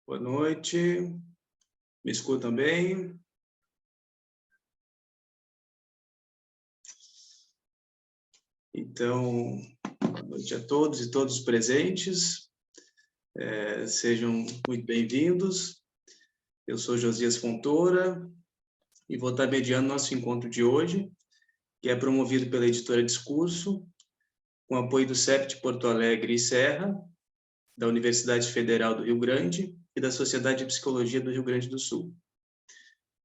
Boa noite. Me escutam bem? Então, boa noite a todos e todos presentes. Sejam muito bem-vindos. Eu sou Josias Fontoura e vou estar mediando nosso encontro de hoje, que é promovido pela editora Discurso, com apoio do CEP de Porto Alegre e Serra, da Universidade Federal do Rio Grande e da Sociedade de Psicologia do Rio Grande do Sul.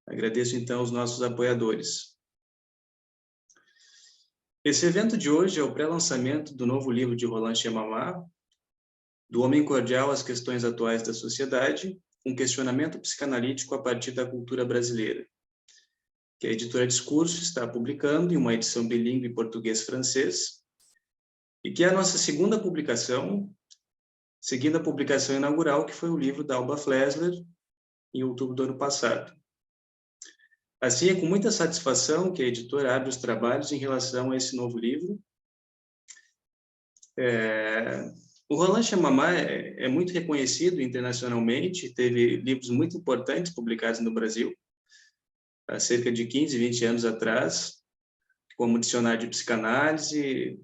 Agradeço, então, aos nossos apoiadores. Esse evento de hoje é o pré-lançamento do novo livro de Roland Chemamá, Do Homem Cordial às Questões Atuais da Sociedade, um questionamento psicanalítico a partir da cultura brasileira, que a editora Discurso está publicando em uma edição bilíngue português-francês, e que é a nossa segunda publicação, seguindo a publicação inaugural, que foi o livro da Alba Flessler, em outubro do ano passado. Assim, é com muita satisfação que a editora abre os trabalhos em relação a esse novo livro. O Roland Chemamá é muito reconhecido internacionalmente, teve livros muito importantes publicados no Brasil, há cerca de 15, 20 anos atrás, como Dicionário de Psicanálise,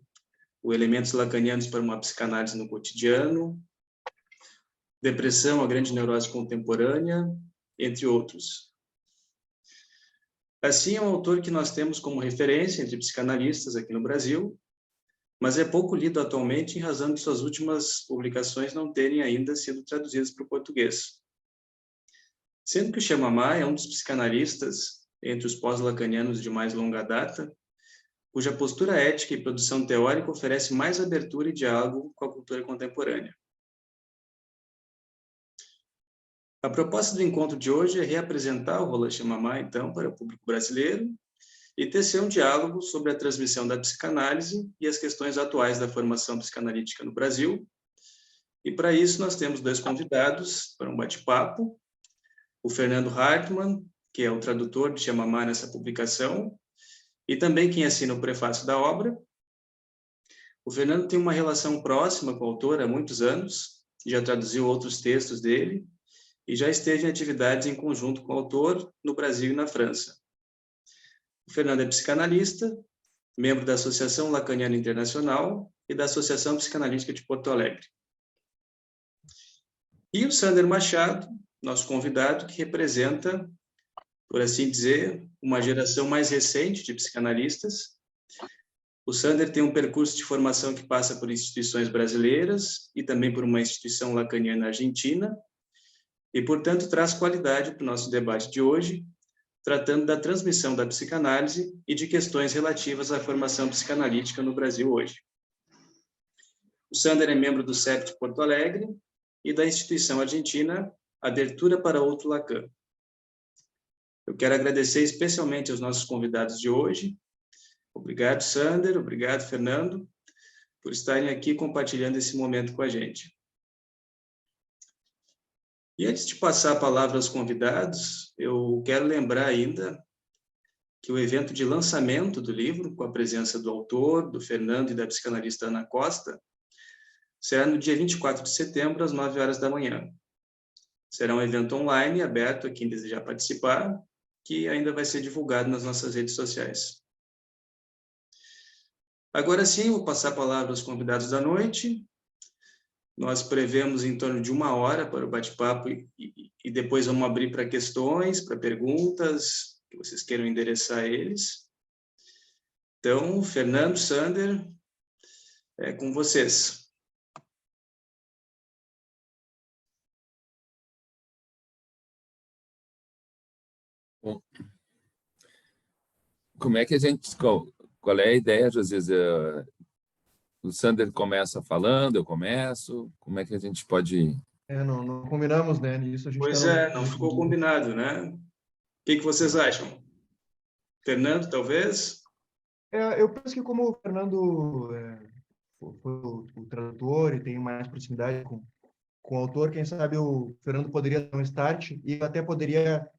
o Elementos Lacanianos para uma Psicanálise no Cotidiano, Depressão, a Grande Neurose Contemporânea, entre outros. Assim, é um autor que nós temos como referência entre psicanalistas aqui no Brasil, mas é pouco lido atualmente em razão de suas últimas publicações não terem ainda sido traduzidas para o português. Sendo que o Chemamá é um dos psicanalistas, entre os pós-lacanianos de mais longa data, cuja postura ética e produção teórica oferece mais abertura e diálogo com a cultura contemporânea. A proposta do encontro de hoje é reapresentar o Roland Chemamá, então, para o público brasileiro e tecer um diálogo sobre a transmissão da psicanálise e as questões atuais da formação psicanalítica no Brasil. E, para isso, nós temos dois convidados para um bate-papo. O Fernando Hartmann, que é o tradutor de Chemamá nessa publicação, e também quem assina o prefácio da obra. O Fernando tem uma relação próxima com o autor há muitos anos, já traduziu outros textos dele, e já esteve em atividades em conjunto com o autor no Brasil e na França. O Fernando é psicanalista, membro da Associação Lacaniana Internacional e da Associação Psicanalítica de Porto Alegre. E o Sander Machado, nosso convidado, que representa, por assim dizer, uma geração mais recente de psicanalistas. O Sander tem um percurso de formação que passa por instituições brasileiras e também por uma instituição lacaniana argentina, e, portanto, traz qualidade para o nosso debate de hoje, tratando da transmissão da psicanálise e de questões relativas à formação psicanalítica no Brasil hoje. O Sander é membro do CEP de Porto Alegre e da instituição argentina Abertura para Outro Lacan. Eu quero agradecer especialmente aos nossos convidados de hoje. Obrigado, Sander, obrigado, Fernando, por estarem aqui compartilhando esse momento com a gente. E antes de passar a palavra aos convidados, eu quero lembrar ainda que o evento de lançamento do livro, com a presença do autor, do Fernando e da psicanalista Ana Costa, será no dia 24 de setembro, às 9 horas da manhã. Será um evento online, aberto a quem desejar participar, que ainda vai ser divulgado nas nossas redes sociais. Agora sim, vou passar a palavra aos convidados da noite. Nós prevemos em torno de 1 hora para o bate-papo e depois vamos abrir para questões, para perguntas, que vocês queiram endereçar a eles. Então, Fernando, Sander, é com vocês. Bom, como é que a gente... Qual é a ideia, José? O Sander começa falando, eu começo? Como é que a gente pode... Não combinamos, né? Nisso a gente Pois não ficou combinado, né? O que vocês acham? Fernando, talvez? Eu penso que como o Fernando foi o tradutor e tem mais proximidade com o autor, quem sabe o Fernando poderia dar um start e até poderia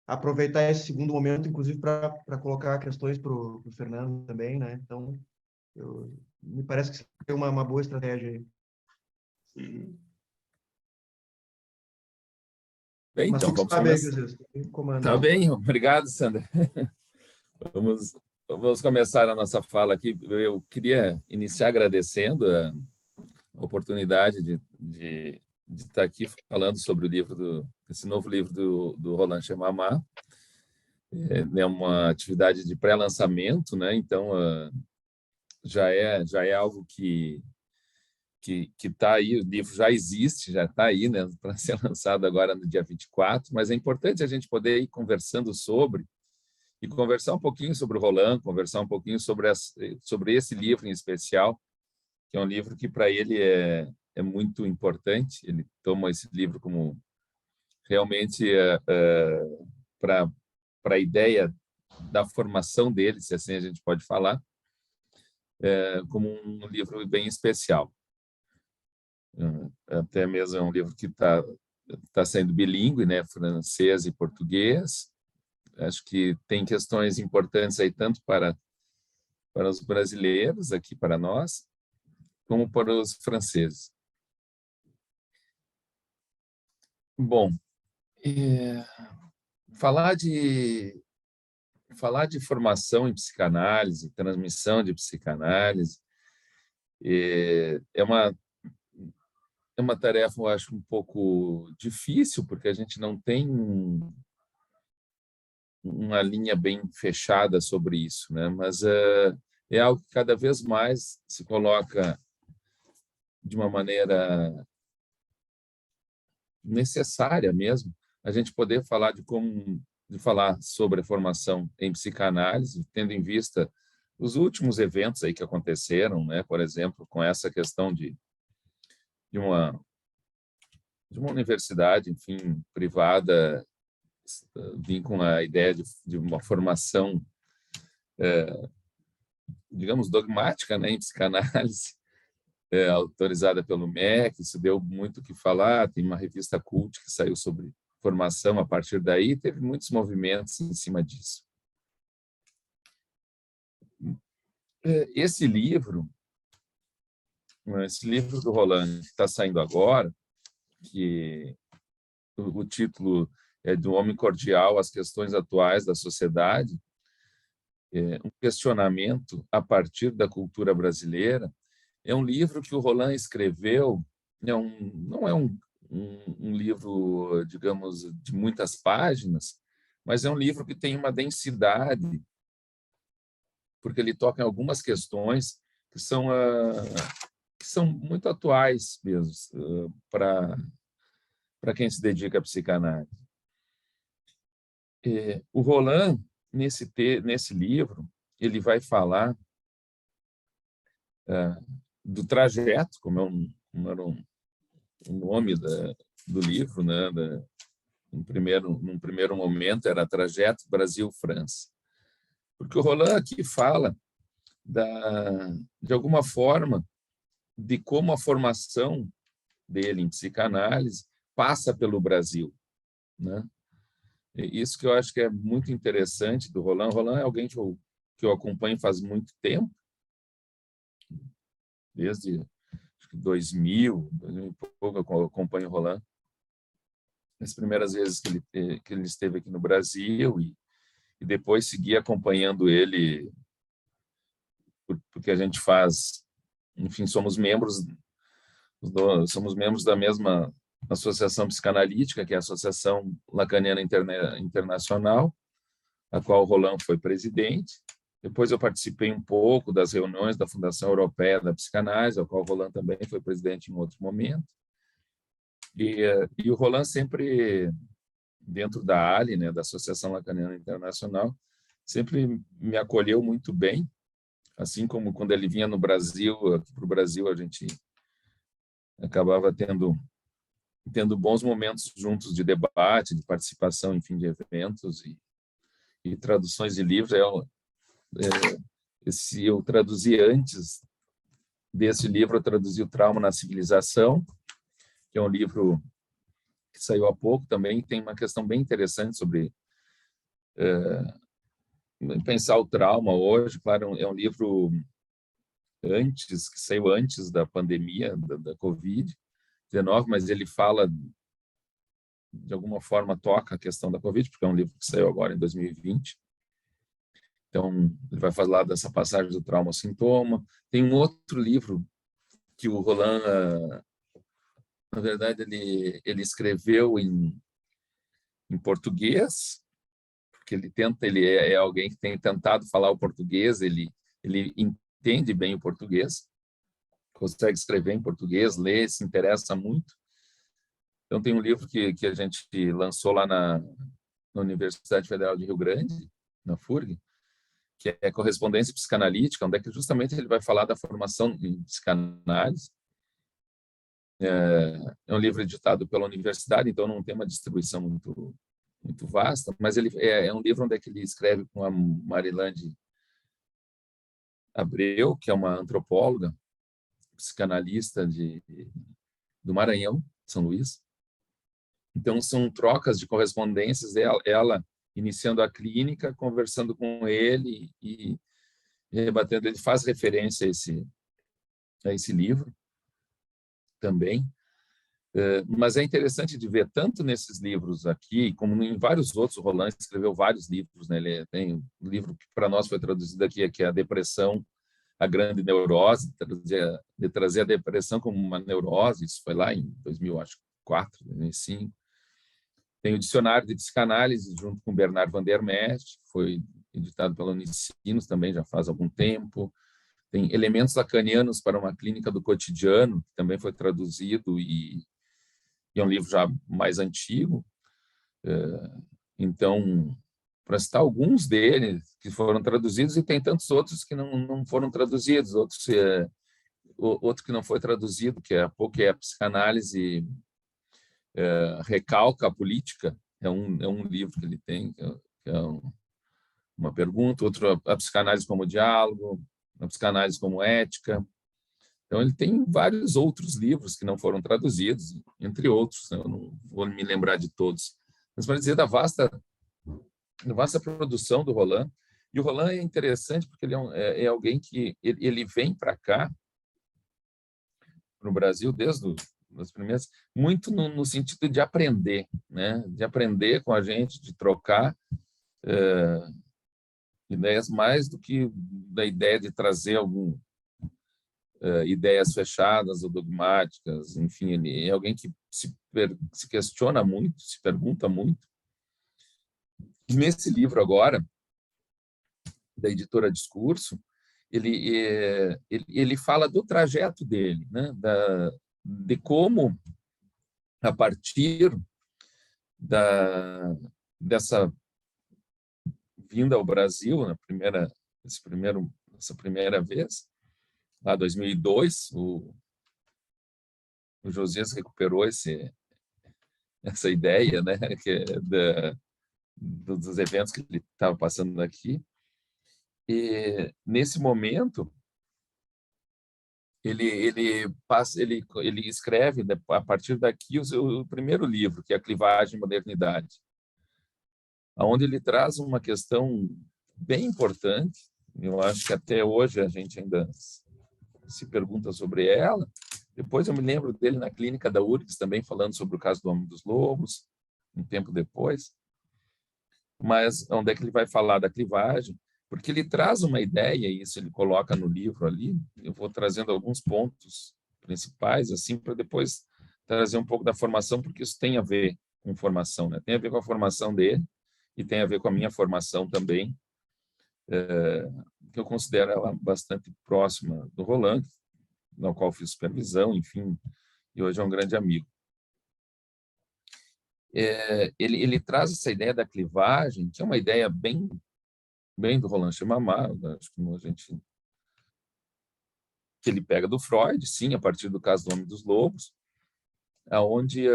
aproveitar esse segundo momento, inclusive, para colocar questões para o Fernando também, né? Então, me parece que seria uma boa estratégia aí. Uhum. Bem, Mas então, tu que vamos sabe aí, começar. Jesus, tu comanda Tá aí. bem, obrigado, Sandra. Vamos começar a nossa fala aqui. Eu queria iniciar agradecendo a oportunidade de estar aqui falando sobre o livro esse novo livro do Roland Chemamá. É uma atividade de pré-lançamento, né? Então, já é algo que está aí, o livro já existe, já está aí, né, para ser lançado agora no dia 24, mas é importante a gente poder ir conversando e conversar um pouquinho sobre o Roland, conversar um pouquinho sobre esse livro em especial, que é um livro que para ele é muito importante. Ele toma esse livro como realmente para a ideia da formação dele, se assim a gente pode falar, como um livro bem especial. Até mesmo é um livro que está sendo bilíngue, né, francês e português. Acho que tem questões importantes aí tanto para os brasileiros aqui para nós, como para os franceses. Bom, falar de formação em psicanálise, transmissão de psicanálise, é uma tarefa, eu acho, um pouco difícil, porque a gente não tem uma linha bem fechada sobre isso, né? Mas é algo que cada vez mais se coloca de uma maneira necessária mesmo, a gente poder falar de falar sobre a formação em psicanálise, tendo em vista os últimos eventos aí que aconteceram, né? Por exemplo, com essa questão de uma universidade, enfim, privada, vir com a ideia de uma formação, digamos, dogmática, né, em psicanálise, autorizada pelo MEC. Isso deu muito o que falar. Tem uma revista Cult que saiu sobre formação a partir daí, teve muitos movimentos em cima disso. Esse livro do Roland, que está saindo agora, que o título é Do Homem Cordial às Questões Atuais da Sociedade, um questionamento a partir da cultura brasileira, é um livro que o Roland escreveu, não é um livro, digamos, de muitas páginas, mas é um livro que tem uma densidade, porque ele toca em algumas questões que são muito atuais mesmo, para quem se dedica à psicanálise. O Roland, nesse livro, ele vai falar do trajeto, como era o nome do livro, né? Num primeiro momento era Trajeto Brasil-França. Porque o Roland aqui fala, de alguma forma, de como a formação dele em psicanálise passa pelo Brasil, né? Isso que eu acho que é muito interessante do Roland. Roland é alguém que eu acompanho faz muito tempo, desde acho que 2000 e pouco eu acompanho o Roland. As primeiras vezes que ele esteve aqui no Brasil e depois segui acompanhando ele, porque a gente faz, enfim, somos membros da mesma associação psicanalítica, que é a Associação Lacaniana Internacional, a qual o Roland foi presidente. Depois eu participei um pouco das reuniões da Fundação Europeia da Psicanálise, a qual o Roland também foi presidente em outro momento. E o Roland sempre, dentro da ALI, né, da Associação Lacaniana Internacional, sempre me acolheu muito bem, assim como quando ele vinha no Brasil, aqui para o Brasil, a gente acabava tendo bons momentos juntos de debate, de participação, enfim, de eventos e traduções de livros. Eu traduzi antes desse livro, eu traduzi O Trauma na Civilização, que é um livro que saiu há pouco também, tem uma questão bem interessante sobre pensar o trauma hoje. Claro, é um livro que saiu antes da pandemia, da Covid-19, mas ele fala de alguma forma, toca a questão da Covid, porque é um livro que saiu agora em 2020. Então, ele vai falar dessa passagem do trauma ao sintoma. Tem um outro livro que o Roland, na verdade, ele escreveu em português, porque ele é alguém que tem tentado falar o português, ele entende bem o português, consegue escrever em português, lê, se interessa muito. Então, tem um livro que a gente lançou lá na Universidade Federal de Rio Grande, na FURG, que é Correspondência Psicanalítica, onde é que justamente ele vai falar da formação em psicanálise. É um livro editado pela universidade, então não tem uma distribuição muito vasta, mas ele é um livro onde é que ele escreve com a Marilande Abreu, que é uma antropóloga, psicanalista do Maranhão, São Luís. Então, são trocas de correspondências, ela iniciando a clínica, conversando com ele e rebatendo. Ele faz referência a esse livro também. Mas é interessante de ver, tanto nesses livros aqui, como em vários outros. O Roland escreveu vários livros, né? Ele tem um livro que para nós foi traduzido aqui, que é A Depressão, a Grande Neurose, de trazer a depressão como uma neurose. Isso foi lá em 2004, 2005. Tem o Dicionário de Psicanálise, junto com Bernard van der Mest, que foi editado pela Unicinos também já faz algum tempo. Tem Elementos Lacanianos para uma Clínica do Cotidiano, que também foi traduzido e é um livro já mais antigo. Então, para citar alguns deles que foram traduzidos, e tem tantos outros que não foram traduzidos, outro que não foi traduzido, que é a Psicanálise Recalca a Política, é um livro que ele tem, que é uma pergunta. Outro, a Psicanálise como Diálogo, a Psicanálise como Ética. Então, ele tem vários outros livros que não foram traduzidos, entre outros, né? Eu não vou me lembrar de todos. Mas para dizer da vasta produção do Roland. E o Roland é interessante porque ele é alguém que ele vem para cá, para o Brasil, desde as primeiras, muito no sentido de aprender, né? De aprender com a gente, de trocar ideias, mais do que da ideia de trazer ideias fechadas ou dogmáticas. Enfim, ele é alguém que se questiona muito, se pergunta muito. E nesse livro agora, da editora Discurso, ele fala do trajeto dele, né? De como, a partir dessa vinda ao Brasil, essa primeira vez, lá em 2002, o Josias recuperou essa ideia, né? Que dos eventos que ele estava passando aqui. E nesse momento ele escreve, a partir daqui, o primeiro livro, que é A Clivagem e Modernidade, onde ele traz uma questão bem importante. Eu acho que até hoje a gente ainda se pergunta sobre ela. Depois eu me lembro dele na clínica da URGS também falando sobre o caso do Homem dos Lobos, um tempo depois. Mas onde é que ele vai falar da clivagem? Porque ele traz uma ideia, e isso ele coloca no livro ali. Eu vou trazendo alguns pontos principais, assim, para depois trazer um pouco da formação, porque isso tem a ver com formação, né? Tem a ver com a formação dele e tem a ver com a minha formação também, que eu considero ela bastante próxima do Roland, no qual fiz supervisão, enfim, e hoje é um grande amigo. Ele traz essa ideia da clivagem, que é uma ideia bem do Roland Chemamar, acho que a gente, que ele pega do Freud, sim, a partir do caso do Homem dos Lobos, aonde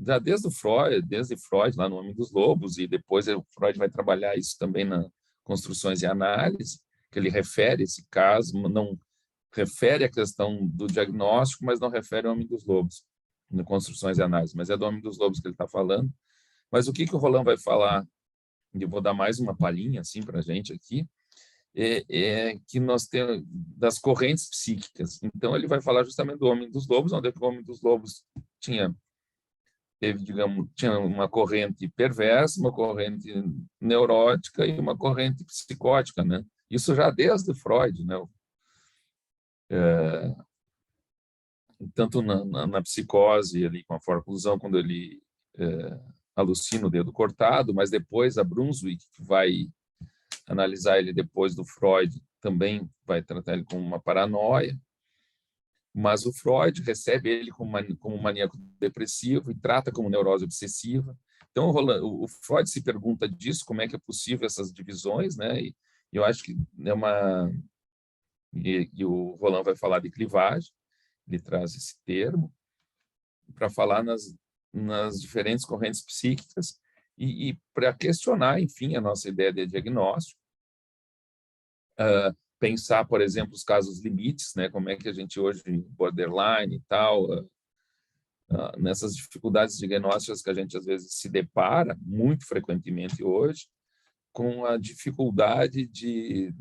já desde Freud lá no Homem dos Lobos, e depois o Freud vai trabalhar isso também na Construções e Análise, que ele refere esse caso, não refere a questão do diagnóstico, mas não refere ao Homem dos Lobos, no Construções e Análise, mas é do Homem dos Lobos que ele está falando. Mas o que o Roland vai falar, e eu vou dar mais uma palhinha assim para a gente aqui, que nós temos das correntes psíquicas. Então, ele vai falar justamente do Homem dos Lobos, onde o Homem dos Lobos tinha teve, digamos, tinha uma corrente perversa, uma corrente neurótica e uma corrente psicótica, né? Isso já desde Freud, né? Tanto na psicose, ali com a forclusão, quando ele alucina o dedo cortado, mas depois a Brunswick, que vai analisar ele depois do Freud, também vai tratar ele como uma paranoia, mas o Freud recebe ele como maníaco depressivo e trata como neurose obsessiva. Então, o Freud se pergunta disso, como é que é possível essas divisões, né? E eu acho que é uma... E o Roland vai falar de clivagem, ele traz esse termo para falar nas diferentes correntes psíquicas e para questionar, enfim, a nossa ideia de diagnóstico, pensar, por exemplo, os casos limites, né? Como é que a gente hoje, borderline e tal, nessas dificuldades diagnósticas que a gente às vezes se depara muito frequentemente hoje, com a dificuldade de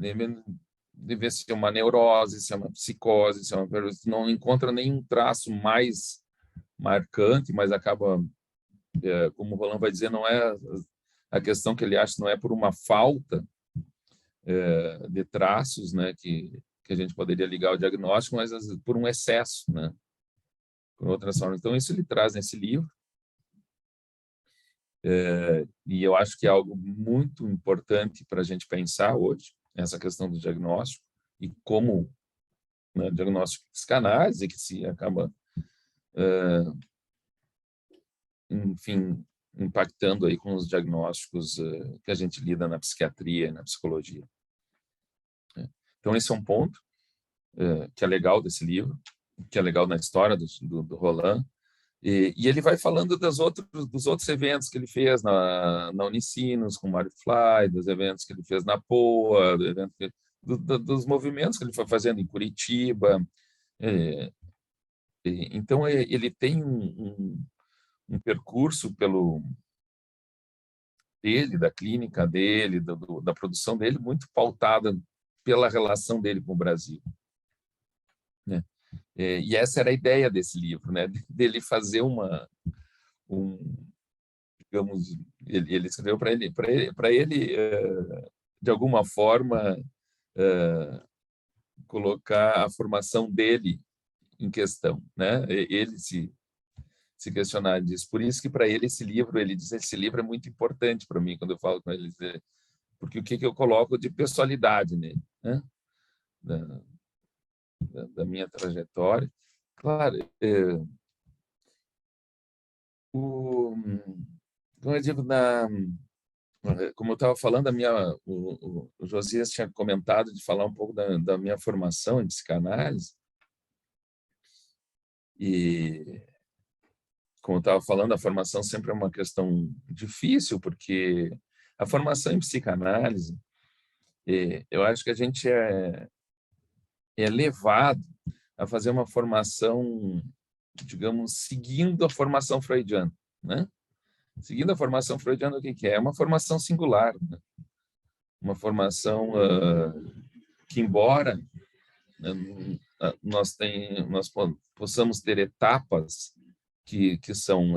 ver se é uma neurose, se é uma psicose, se é uma... não encontra nenhum traço mais marcante, mas acaba, como o Roland vai dizer, não é a questão que ele acha, não é por uma falta de traços, né, que a gente poderia ligar ao diagnóstico, mas por um excesso, né, por outras formas. Então, isso ele traz nesse livro, e eu acho que é algo muito importante para a gente pensar hoje, essa questão do diagnóstico, e como, né, diagnóstico de psicanálise, que se acaba, enfim, impactando aí com os diagnósticos que a gente lida na psiquiatria e na psicologia. Então, esse é um ponto que é legal desse livro, que é legal na história do Roland, e ele vai falando dos outros eventos que ele fez na Unicinos, com o Mário Fly, dos eventos que ele fez na POA, dos movimentos que ele foi fazendo em Curitiba. Então, ele tem um percurso da clínica dele, da produção dele, muito pautada pela relação dele com o Brasil, né? E essa era a ideia desse livro, né? Dele fazer digamos, ele escreveu para ele de alguma forma colocar a formação dele em questão, né? Ele se questionar disso. Por isso que para ele esse livro, ele diz, esse livro é muito importante para mim quando eu falo com ele, porque o que eu coloco de pessoalidade nele, né? Da minha trajetória. Claro, como eu digo, como eu estava falando, o Josias tinha comentado de falar um pouco da minha formação em psicanálise, e como eu estava falando, a formação sempre é uma questão difícil, porque a formação em psicanálise, eu acho que a gente é levado a fazer uma formação, digamos, seguindo a formação freudiana, né? Seguindo a formação freudiana, o que é? É uma formação singular, né? Uma formação que, embora nós possamos ter etapas que são,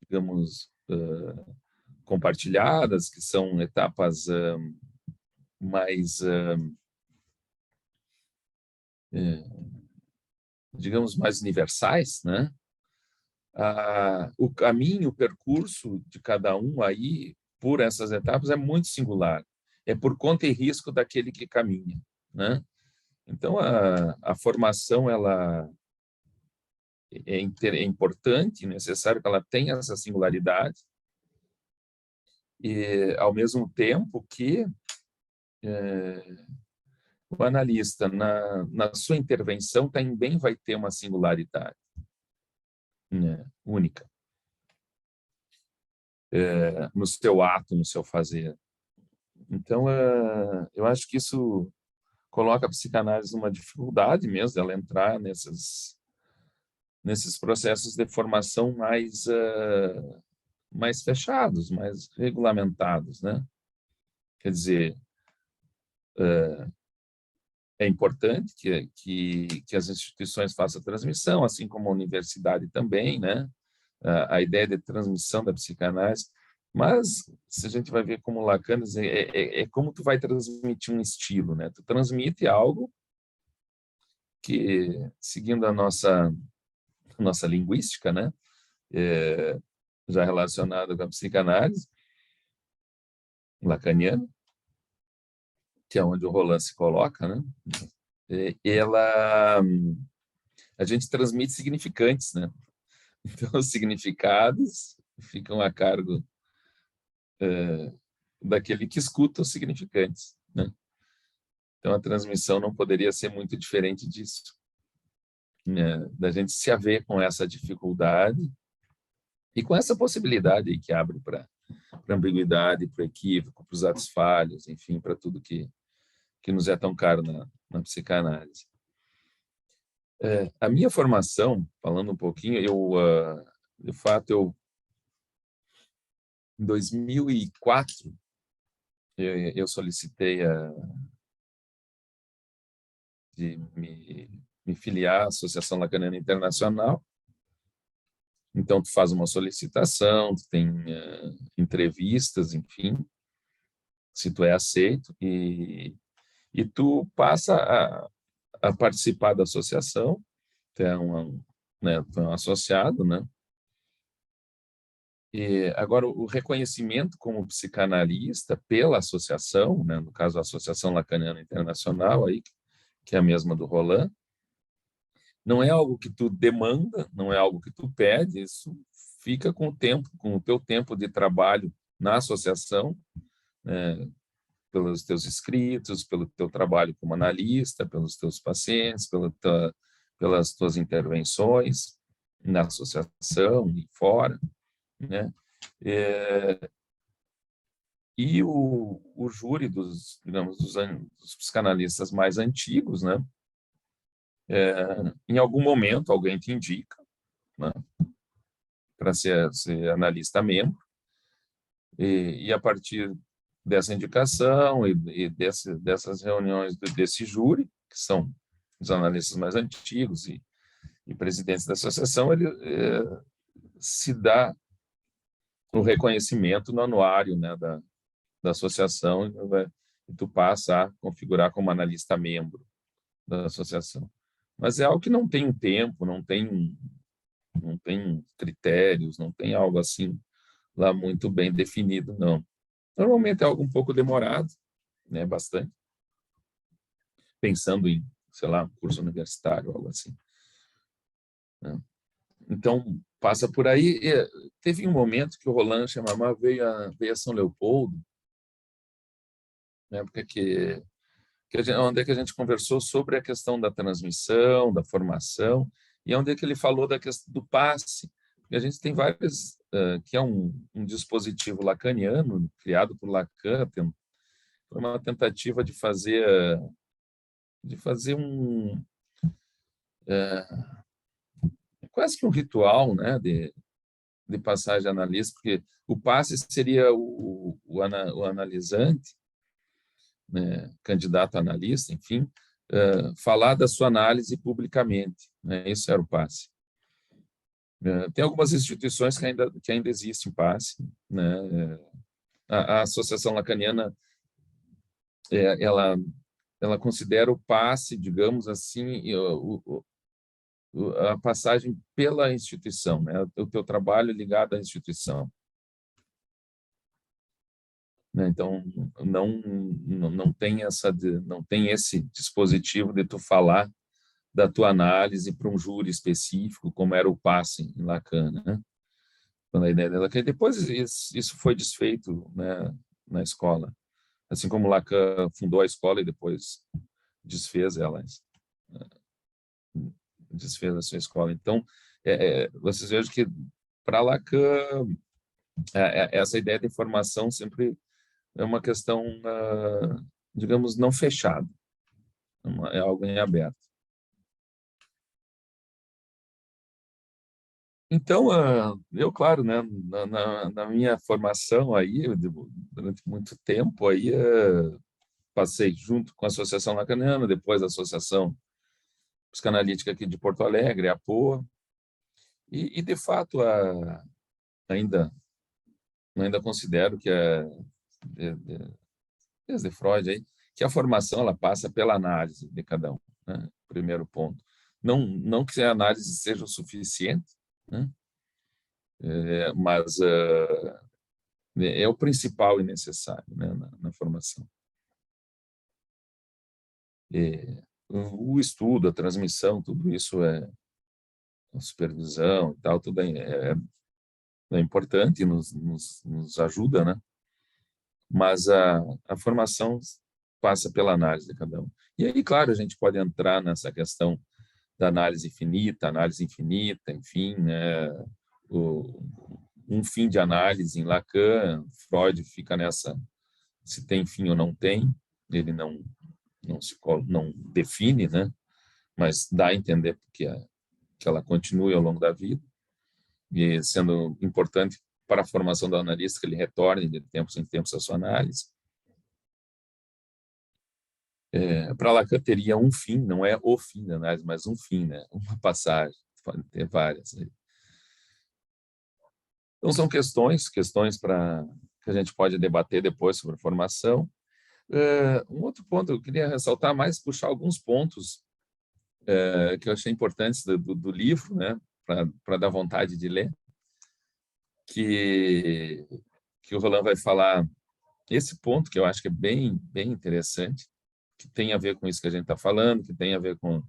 digamos, compartilhadas, que são etapas mais, digamos, mais universais, né? O caminho, o percurso de cada um aí por essas etapas é muito singular. É por conta e risco daquele que caminha, né? Então, a formação ela é importante, necessário que ela tenha essa singularidade, e ao mesmo tempo que o analista, na sua intervenção, também vai ter uma singularidade, né, única, no seu ato, no seu fazer. Então, eu acho que isso coloca a psicanálise numa dificuldade mesmo, ela entrar nesses processos de formação mais fechados, mais regulamentados, né? Quer dizer, é importante que as instituições façam a transmissão, assim como a universidade também, né? A ideia de transmissão da psicanálise, mas se a gente vai ver como Lacan, é como tu vai transmitir um estilo, né? Tu transmite algo que, seguindo a nossa linguística, né? Já relacionado com a psicanálise lacaniana, que é onde o Roland se coloca, né? A gente transmite significantes, né? Então, os significados ficam a cargo daquele que escuta os significantes, né? Então, a transmissão não poderia ser muito diferente disso, né? Da gente se haver com essa dificuldade e com essa possibilidade aí que abre para ambiguidade, para o equívoco, para os atos falhos, enfim, para tudo que nos é tão caro na psicanálise. A minha formação, falando um pouquinho, de fato, em 2004, eu solicitei de me filiar à Associação Lacaniana Internacional. Então, tu faz uma solicitação, tu tem entrevistas, enfim, se tu é aceito, e tu passa a participar da associação, tu é tu é um associado, né? E agora, o reconhecimento como psicanalista pela associação, né, no caso a Associação Lacaniana Internacional, aí, que é a mesma do Roland, não é algo que tu demanda, não é algo que tu pede, isso fica com o tempo, com o teu tempo de trabalho na associação, né, pelos teus escritos, pelo teu trabalho como analista, pelos teus pacientes, pelas tuas intervenções na associação e fora, né? E o júri digamos, dos psicanalistas mais antigos, né? Em algum momento alguém te indica, né, para ser analista membro, e a partir dessa indicação e dessas reuniões desse júri, que são os analistas mais antigos e presidentes da associação, ele se dá o reconhecimento no anuário, né, da associação, e tu passa a configurar como analista membro da associação. Mas é algo que não tem um tempo, não tem critérios, não tem algo assim lá muito bem definido, não. Normalmente é algo um pouco demorado, né, bastante, pensando em, sei lá, um curso universitário, algo assim, né? Então, passa por aí. Teve um momento que o Roland veio a São Leopoldo, na época onde é que a gente conversou sobre a questão da transmissão, da formação, e onde é que ele falou da questão do passe. E a gente tem várias, que é um dispositivo lacaniano, criado por Lacan, foi uma tentativa de fazer quase que um ritual, né, de passagem analista, porque o passe seria o analisante, né, candidato a analista, enfim, falar da sua análise publicamente, né? Isso era o passe. Tem algumas instituições que ainda existem passe, né? A Associação Lacaniana, ela considera o passe, digamos assim, a passagem pela instituição, né? O teu trabalho ligado à instituição, né? Então não tem esse dispositivo de tu falar da tua análise para um júri específico, como era o passe em Lacan, né? Quando a ideia dela que depois isso foi desfeito, né, na escola, assim como Lacan fundou a escola e depois desfez a sua escola. Então, vocês vejam que para Lacan essa ideia de formação sempre é uma questão, digamos, não fechada, é algo em aberto. Então, eu, claro, né, na minha formação aí, durante muito tempo aí, passei junto com a Associação Lacaniana, depois a Associação Psicanalítica aqui de Porto Alegre, a APOA, e de fato, ainda considero que desde Freud aí, que a formação ela passa pela análise de cada um, né? Primeiro ponto. Não que a análise seja o suficiente, né? Mas é o principal e necessário, né, na formação. O estudo, a transmissão, tudo isso a supervisão e tal, tudo é importante e nos ajuda, né? Mas a formação passa pela análise de cada um. E aí, claro, a gente pode entrar nessa questão da análise finita, análise infinita, enfim, né? Um fim de análise em Lacan, Freud fica nessa, se tem fim ou não tem, ele não define, né? Mas dá a entender que ela continue ao longo da vida, e sendo importante para a formação do analista que ele retorne de tempos em tempos a sua análise. Para Lacan teria um fim, não é o fim da análise, mas um fim, né? Uma passagem, pode ter várias. Então são questões que a gente pode debater depois sobre formação. Um outro ponto, eu queria ressaltar mais, puxar alguns pontos que eu achei importantes do livro, né? Para dar vontade de ler, que o Roland vai falar esse ponto que eu acho que é bem interessante, que tem a ver com isso que a gente está falando, que tem a ver com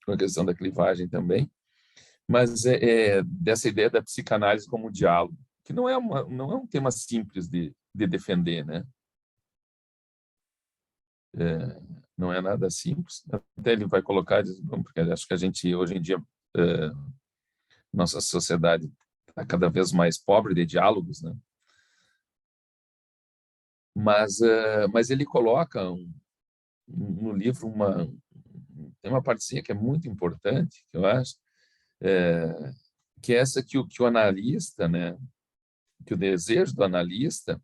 a questão da clivagem também, mas dessa ideia da psicanálise como diálogo, que não é um tema simples de defender, né? Não é nada simples. Até ele vai colocar, porque acho que a gente, hoje em dia, nossa sociedade está cada vez mais pobre de diálogos, né? Mas ele coloca no livro tem uma partezinha que é muito importante, que eu acho, que é essa que o analista, né, que o desejo do analista,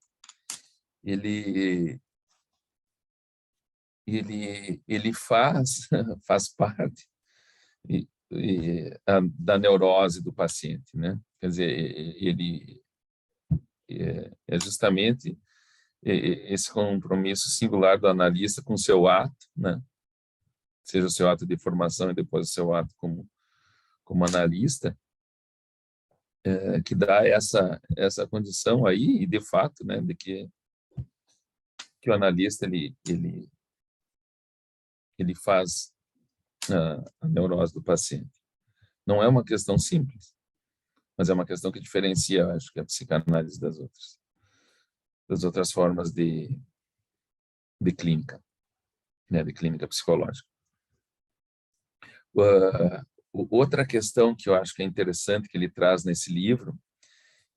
ele faz parte da neurose do paciente, né? Quer dizer, ele é justamente esse compromisso singular do analista com o seu ato, né? Seja o seu ato de formação e depois o seu ato como analista, que dá essa condição aí, e de fato, né, de que o analista ele faz a neurose do paciente. Não é uma questão simples, mas é uma questão que diferencia, acho que, a psicanálise das outras formas de clínica, né, de clínica psicológica. Outra questão que eu acho que é interessante que ele traz nesse livro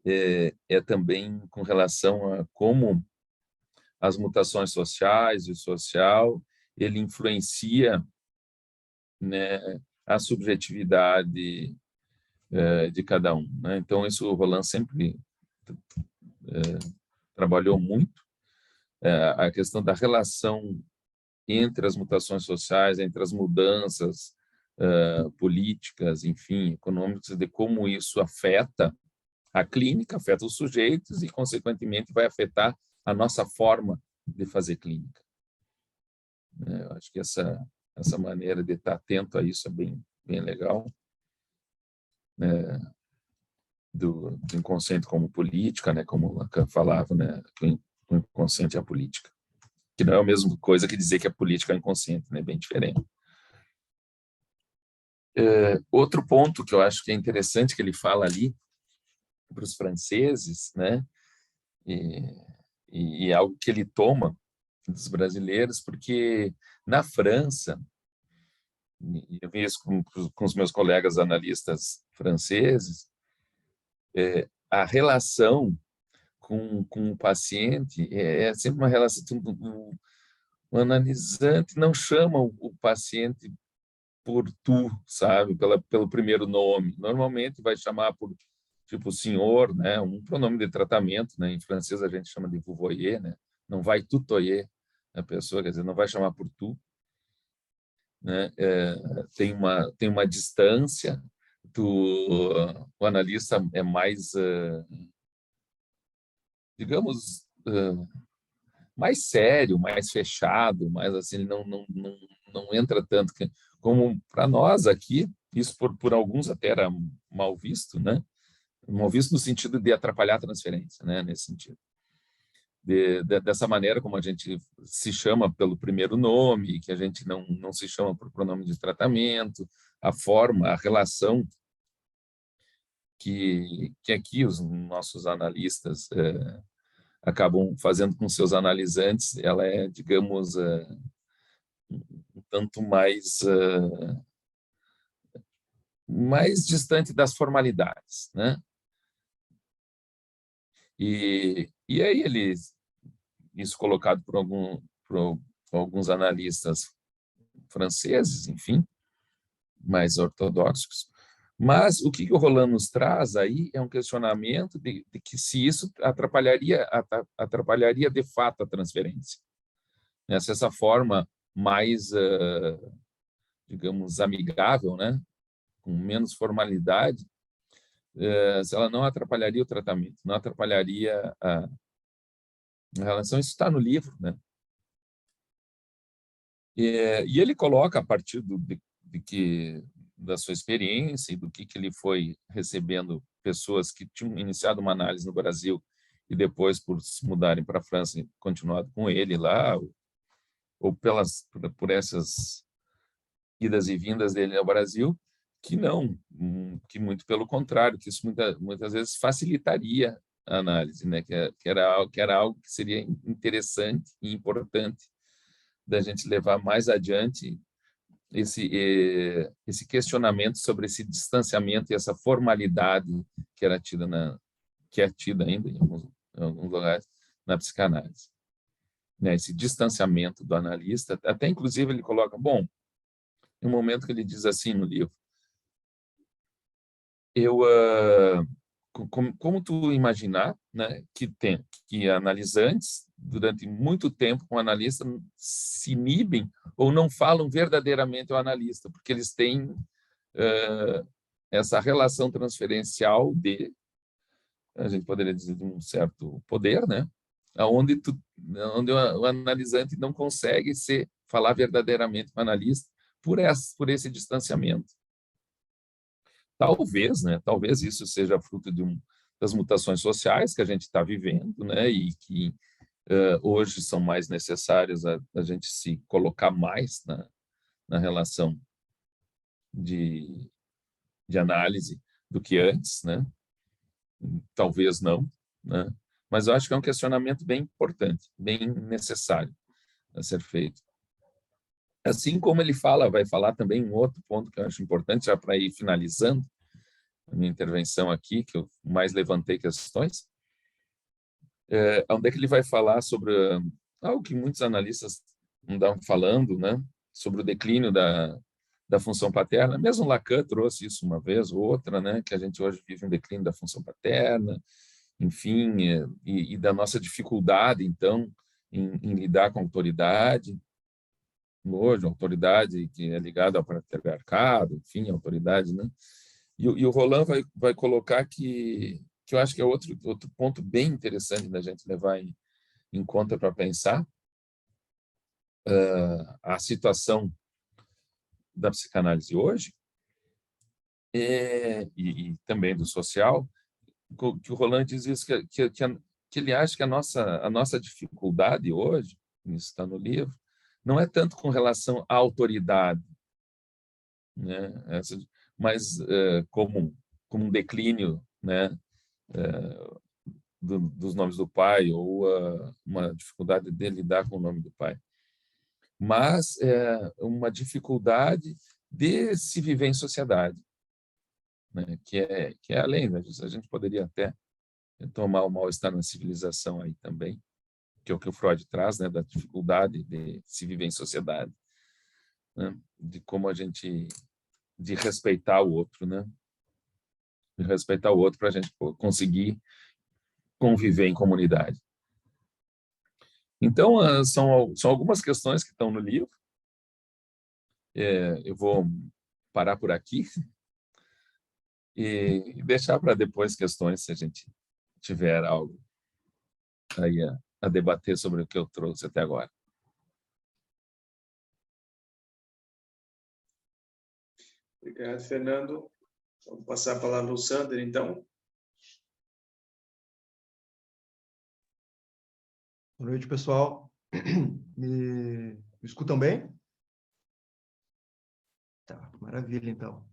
é também com relação a como as mutações sociais e o social, ele influencia, né, a subjetividade de cada um, né? Então, isso o Roland sempre trabalhou muito, a questão da relação entre as mutações sociais, entre as mudanças políticas, enfim, econômicas, de como isso afeta a clínica, afeta os sujeitos e, consequentemente, vai afetar a nossa forma de fazer clínica. Eu acho que essa maneira de estar atento a isso é bem legal, do inconsciente como política, né, como Lacan falava, né, que o inconsciente é a política, que não é a mesma coisa que dizer que a política é inconsciente, né, bem diferente. Outro ponto que eu acho que é interessante que ele fala ali para os franceses, né, e algo que ele toma dos brasileiros, porque na França, e eu vi isso com os meus colegas analistas franceses, a relação com o paciente é sempre uma relação. O analisante não chama o paciente por tu, sabe, pelo primeiro nome. Normalmente vai chamar por tipo senhor, né, um pronome de tratamento, né? Em francês a gente chama de vous voyez, né? Não vai tutoyer, a pessoa, quer dizer, não vai chamar por tu, né? Tem uma distância, o analista é mais, digamos, mais sério, mais fechado, mais assim, ele não entra tanto, como para nós aqui, isso por alguns até era mal visto, né? Mal visto no sentido de atrapalhar a transferência, né? Nesse sentido. Dessa maneira como a gente se chama pelo primeiro nome, que a gente não se chama por pronome de tratamento, a forma, a relação que aqui os nossos analistas acabam fazendo com seus analisantes, ela é, digamos, um tanto mais distante das formalidades, né? E aí isso colocado por alguns analistas franceses, enfim, mais ortodoxos. Mas o que o Roland nos traz aí é um questionamento de que se isso atrapalharia de fato a transferência. Se essa forma mais, digamos, amigável, né, com menos formalidade, se ela não atrapalharia o tratamento, não atrapalharia a relação, isso está no livro, né? E ele coloca, a partir da sua experiência e do que ele foi recebendo pessoas que tinham iniciado uma análise no Brasil e depois, por se mudarem para a França, continuado com ele lá, ou por essas idas e vindas dele ao Brasil, que muito pelo contrário, que isso muitas vezes facilitaria a análise, né? que era algo que seria interessante e importante da gente levar mais adiante esse questionamento sobre esse distanciamento e essa formalidade que é tida ainda em alguns lugares na psicanálise, né? Esse distanciamento do analista, até inclusive ele coloca, bom, em um momento que ele diz assim no livro, como tu imaginar, né, que analisantes durante muito tempo com o analista se inibem ou não falam verdadeiramente ao analista, porque eles têm essa relação transferencial a gente poderia dizer, de um certo poder, né, onde o analisante não consegue falar verdadeiramente com o analista por esse distanciamento. Talvez, né? Talvez isso seja fruto das mutações sociais que a gente está vivendo, né? E que hoje são mais necessárias a gente se colocar mais na relação de análise do que antes, né? Talvez não, né? Mas eu acho que é um questionamento bem importante, bem necessário a ser feito. Assim como ele vai falar também um outro ponto que eu acho importante, já para ir finalizando a minha intervenção aqui, que eu mais levantei questões, onde é que ele vai falar sobre algo que muitos analistas andam falando, né, sobre o declínio da função paterna. Mesmo Lacan trouxe isso uma vez ou outra, né, que a gente hoje vive um declínio da função paterna, enfim, e da nossa dificuldade, então, em lidar com a autoridade. Hoje, a autoridade que é ligada ao patriarcado, enfim, a autoridade, né? E o Roland vai colocar que eu acho que é outro ponto bem interessante da gente levar em conta para pensar a situação da psicanálise hoje e também do social, que o Roland diz isso, que ele acha que a nossa dificuldade hoje, isso está no livro, não é tanto com relação à autoridade, né? Mas como um declínio, né, dos nomes do pai ou uma dificuldade de lidar com o nome do pai, mas uma dificuldade de se viver em sociedade, né, que é além, né? A gente poderia até tomar o mal-estar na civilização aí também, que é o que o Freud traz, né, da dificuldade de se viver em sociedade, né, de como de respeitar o outro, né, de respeitar o outro para a gente conseguir conviver em comunidade. Então, são algumas questões que estão no livro. Eu vou parar por aqui e deixar para depois questões, se a gente tiver algo aí a debater sobre o que eu trouxe até agora. Obrigado, Fernando. Vamos passar a palavra ao Sander, então. Boa noite, pessoal. Me escutam bem? Tá, maravilha, então.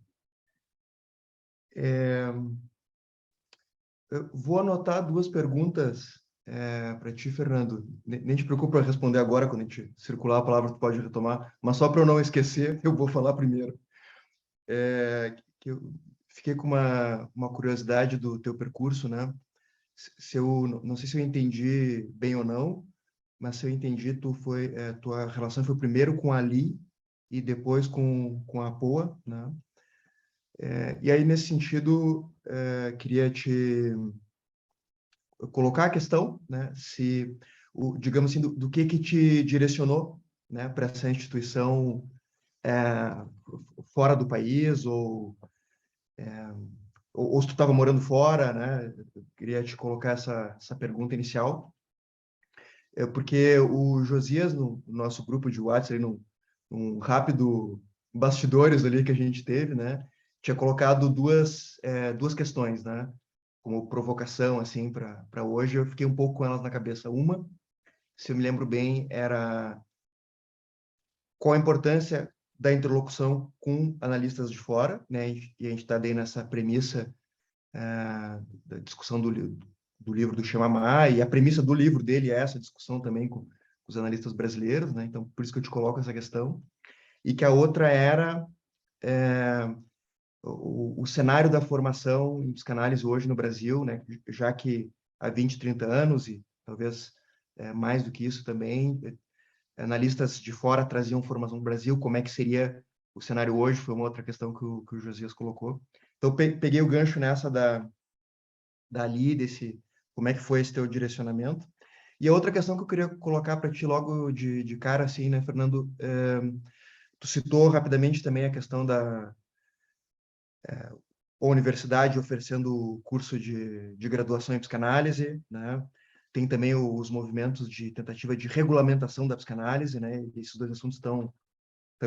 Eu vou anotar duas perguntas para ti, Fernando. Nem te preocupa em responder agora, quando a gente circular a palavra, tu pode retomar, mas só para eu não esquecer, eu vou falar primeiro. Que eu fiquei com uma curiosidade do teu percurso, né? Se eu não sei se eu entendi bem ou não, mas se eu entendi, tua relação foi primeiro com a Ali e depois com a Poa, né? E aí, nesse sentido, queria te colocar a questão, né? Se, digamos assim, do que te direcionou, né, para essa instituição fora do país, ou se tu estava morando fora, né? Eu queria te colocar essa pergunta inicial. Porque o Josias, no nosso grupo de WhatsApp, num rápido bastidores ali que a gente teve, né, tinha colocado duas questões, né, como provocação, assim, para hoje. Eu fiquei um pouco com elas na cabeça. Uma, se eu me lembro bem, era qual a importância da interlocução com analistas de fora, né, e a gente está daí nessa premissa da discussão do livro do Chimamanda, e a premissa do livro dele é essa discussão também com os analistas brasileiros, né? Então, por isso que eu te coloco essa questão. E que a outra era o cenário da formação em psicanálise hoje no Brasil, né? Já que há 20, 30 anos, e talvez mais do que isso também, analistas de fora traziam formação no Brasil, como é que seria o cenário hoje, foi uma outra questão que o Josias colocou. Então, peguei o gancho nessa dali, como é que foi esse teu direcionamento. E a outra questão que eu queria colocar para ti logo de cara, assim, né, Fernando, tu citou rapidamente também a questão da universidade oferecendo curso de graduação em psicanálise, né? Tem também os movimentos de tentativa de regulamentação da psicanálise, né? E esses dois assuntos estão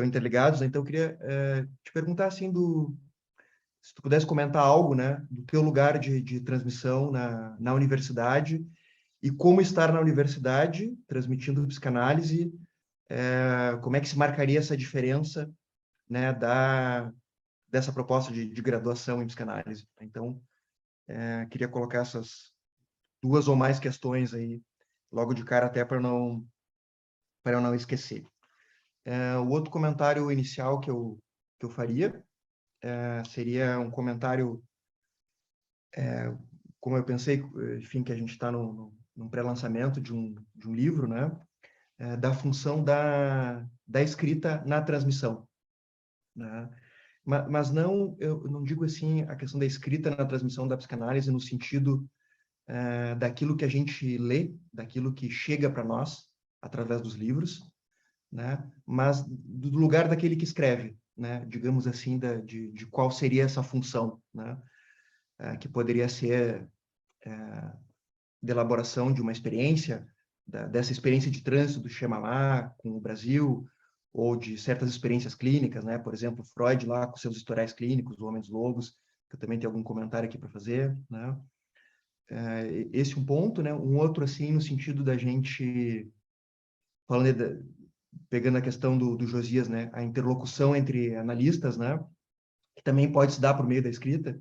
interligados, né? Então eu queria te perguntar assim se tu pudesse comentar algo, né, do teu lugar de transmissão na universidade e como estar na universidade transmitindo psicanálise, como é que se marcaria essa diferença, né, dessa proposta de graduação em psicanálise. Então, queria colocar essas duas ou mais questões aí logo de cara, até para eu não esquecer. O outro comentário inicial que eu faria seria um comentário, como eu pensei, enfim, que a gente está num pré-lançamento de um livro, né? Da função da escrita na transmissão, né? Mas não, eu não digo assim a questão da escrita na transmissão da psicanálise no sentido daquilo que a gente lê, daquilo que chega para nós através dos livros, né? Mas do lugar daquele que escreve, né? Digamos assim, de qual seria essa função, né? Que poderia ser de elaboração de uma experiência, dessa experiência de trânsito do Chimamanda com o Brasil, ou de certas experiências clínicas, né? Por exemplo, Freud lá com seus historiais clínicos, o Homem dos Lobos, que eu também tenho algum comentário aqui para fazer, né? Esse é um ponto, né? Um outro, assim, no sentido da gente, falando pegando a questão do Josias, né? A interlocução entre analistas, né? Que também pode se dar por meio da escrita,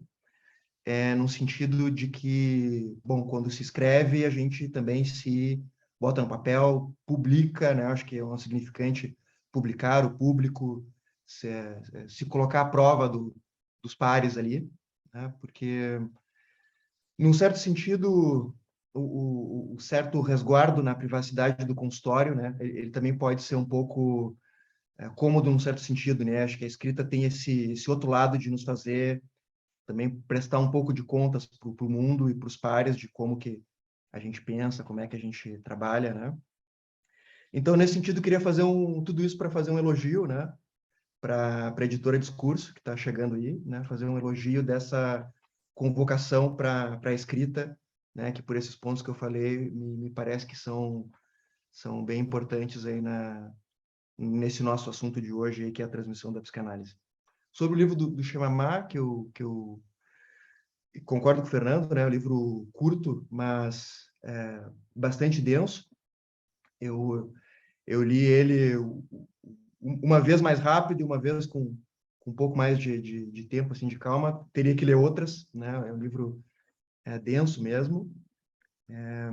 no sentido de que, bom, quando se escreve, a gente também se bota no papel, publica, né? Acho que é um significante publicar, o público, se colocar à prova dos pares ali, né? Porque, num certo sentido, o certo resguardo na privacidade do consultório, né? Ele também pode ser um pouco cômodo num certo sentido, né? Acho que a escrita tem esse outro lado de nos fazer também prestar um pouco de contas para o mundo e para os pares de como que a gente pensa, como é que a gente trabalha, né? Então, nesse sentido, queria fazer tudo isso para fazer um elogio, né, para a editora Discurso, que está chegando aí, né, fazer um elogio dessa convocação para a escrita, né, que por esses pontos que eu falei, me parece que são bem importantes aí nesse nosso assunto de hoje, aí, que é a transmissão da psicanálise. Sobre o livro do Chemamá, que eu concordo com o Fernando, né, é um livro curto, mas bastante denso. Eu li ele uma vez mais rápido e uma vez com um pouco mais de tempo, assim, de calma. Teria que ler outras, né? É um livro denso mesmo.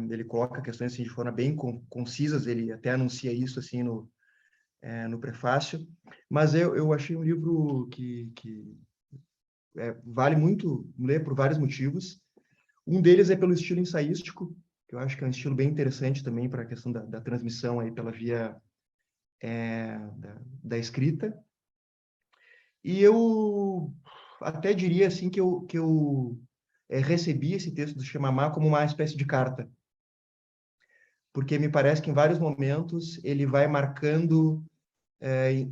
Ele coloca questões assim, de forma bem concisas, ele até anuncia isso assim no prefácio. Mas eu achei um livro que vale muito ler por vários motivos. Um deles é pelo estilo ensaístico, que eu acho que é um estilo bem interessante também para a questão da transmissão aí pela via da escrita. E eu até diria assim que eu recebi esse texto do Chemamá como uma espécie de carta, porque me parece que em vários momentos ele vai marcando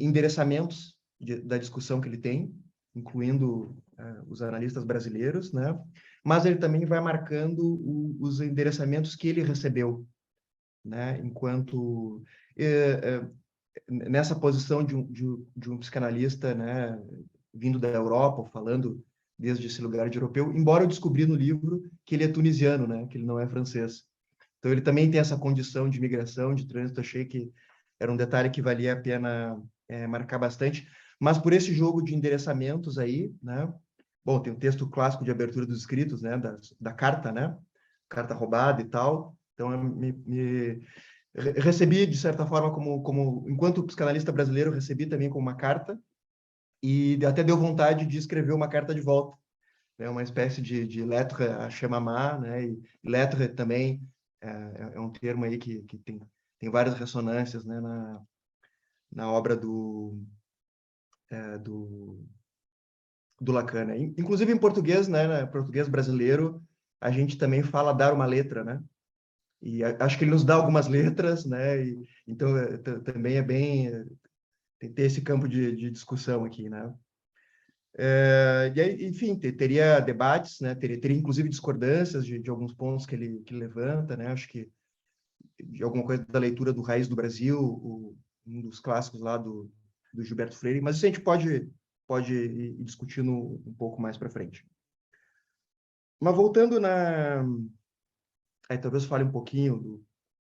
endereçamentos da discussão que ele tem, incluindo os analistas brasileiros, né? Mas ele também vai marcando os endereçamentos que ele recebeu, né? Enquanto nessa posição de um psicanalista, né, vindo da Europa, falando desde esse lugar de europeu, embora eu descobri no livro que ele é tunisiano, né, que ele não é francês. Então ele também tem essa condição de migração, de trânsito. Achei que era um detalhe que valia a pena marcar bastante. Mas por esse jogo de endereçamentos aí, né, bom, tem um texto clássico de abertura dos escritos, né, da carta, né, carta roubada e tal. Então recebi, de certa forma, enquanto psicanalista brasileiro, recebi também como uma carta, e até deu vontade de escrever uma carta de volta, né? Uma espécie de lettre à Chemamá, né? E lettre também é um termo aí que tem várias ressonâncias, né? Na obra do Lacan, né? Inclusive em português, né? Português brasileiro, a gente também fala dar uma letra, né? E acho que ele nos dá algumas letras, né? Então também é bem ter esse campo de discussão aqui, né? E aí, enfim, teria debates, né? Teria inclusive discordâncias de alguns pontos que ele levanta, né? Acho que de alguma coisa da leitura do Raiz do Brasil, um dos clássicos lá do Gilberto Freire, mas isso a gente pode ir discutindo um pouco mais para frente. Mas voltando aí talvez eu fale um pouquinho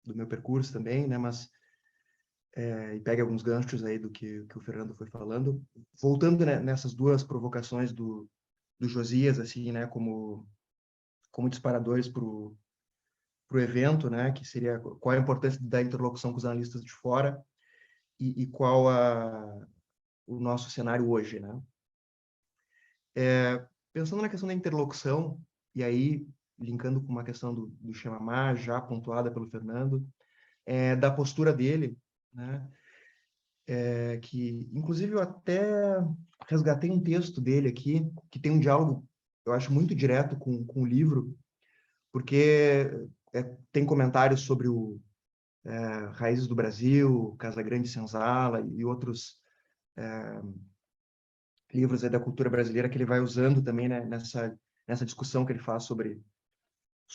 do meu percurso também, né? Mas e pegue alguns ganchos aí do que o Fernando foi falando. Voltando, né, nessas duas provocações do Josias, assim, né, como disparadores para o evento, né, que seria qual a importância da interlocução com os analistas de fora e qual o nosso cenário hoje, né? Pensando na questão da interlocução, e aí linkando com uma questão do Chemamá, já pontuada pelo Fernando, da postura dele, né? Que, inclusive, eu até resgatei um texto dele aqui, que tem um diálogo, eu acho, muito direto com o livro, porque tem comentários sobre Raízes do Brasil, Casagrande Senzala e outros livros aí da cultura brasileira que ele vai usando também, né, nessa discussão que ele faz sobre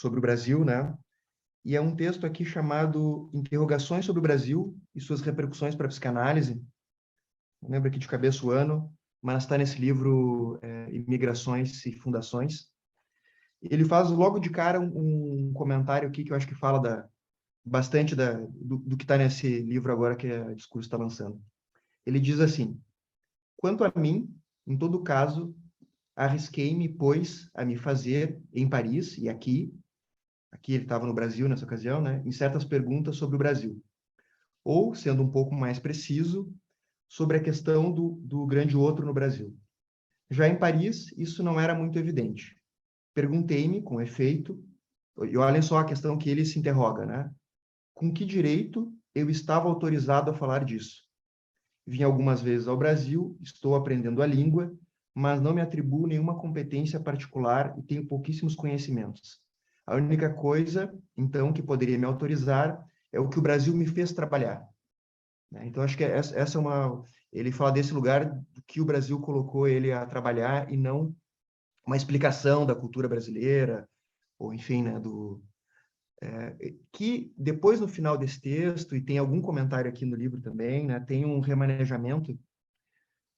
o Brasil, né? E é um texto aqui chamado Interrogações sobre o Brasil e suas repercussões para a psicanálise. Não lembro aqui de cabeça o ano, mas está nesse livro Imigrações e Fundações. Ele faz logo de cara um comentário aqui que eu acho que fala bastante do que está nesse livro agora que a Discurso está lançando. Ele diz assim: quanto a mim, em todo caso, arrisquei-me, pois, a me fazer, em Paris e aqui ele estava no Brasil nessa ocasião, né, em certas perguntas sobre o Brasil. Ou, sendo um pouco mais preciso, sobre a questão do grande outro no Brasil. Já em Paris, isso não era muito evidente. Perguntei-me, com efeito, e olhem só a questão que ele se interroga, né? Com que direito eu estava autorizado a falar disso? Vim algumas vezes ao Brasil, estou aprendendo a língua, mas não me atribuo nenhuma competência particular e tenho pouquíssimos conhecimentos. A única coisa, então, que poderia me autorizar é o que o Brasil me fez trabalhar. Né? Então, acho que essa é uma... Ele fala desse lugar do que o Brasil colocou ele a trabalhar e não uma explicação da cultura brasileira, ou enfim, né, que depois, no final desse texto, e tem algum comentário aqui no livro também, né, tem um remanejamento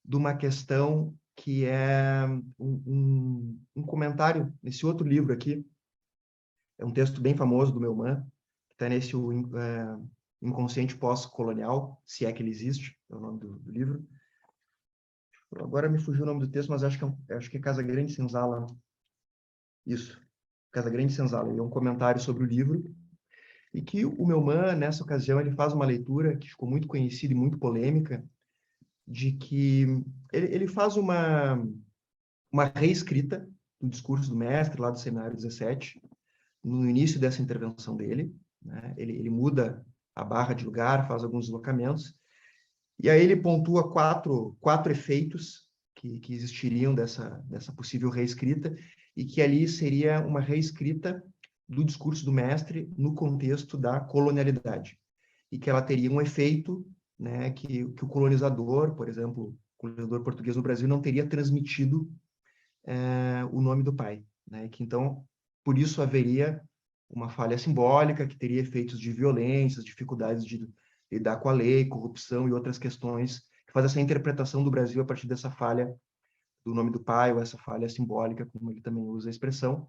de uma questão que é um comentário nesse outro livro aqui, é um texto bem famoso do Melman, que está nesse Inconsciente Pós-Colonial, se é que ele existe, é o nome do livro. Agora me fugiu o nome do texto, mas acho que é Casa Grande Senzala. Isso, Casa Grande Senzala. Ele é um comentário sobre o livro, e que o Melman, nessa ocasião, ele faz uma leitura que ficou muito conhecida e muito polêmica, de que ele faz uma reescrita do discurso do mestre, lá do seminário 17, no início dessa intervenção dele, né? Ele muda a barra de lugar, faz alguns deslocamentos, e aí ele pontua quatro efeitos que existiriam dessa possível reescrita, e que ali seria uma reescrita do discurso do mestre no contexto da colonialidade, e que ela teria um efeito, né, que o colonizador, por exemplo, o colonizador português no Brasil, não teria transmitido o nome do pai, né, que então, por isso haveria uma falha simbólica, que teria efeitos de violências, dificuldades de lidar com a lei, corrupção e outras questões, que faz essa interpretação do Brasil a partir dessa falha do nome do pai, ou essa falha simbólica, como ele também usa a expressão.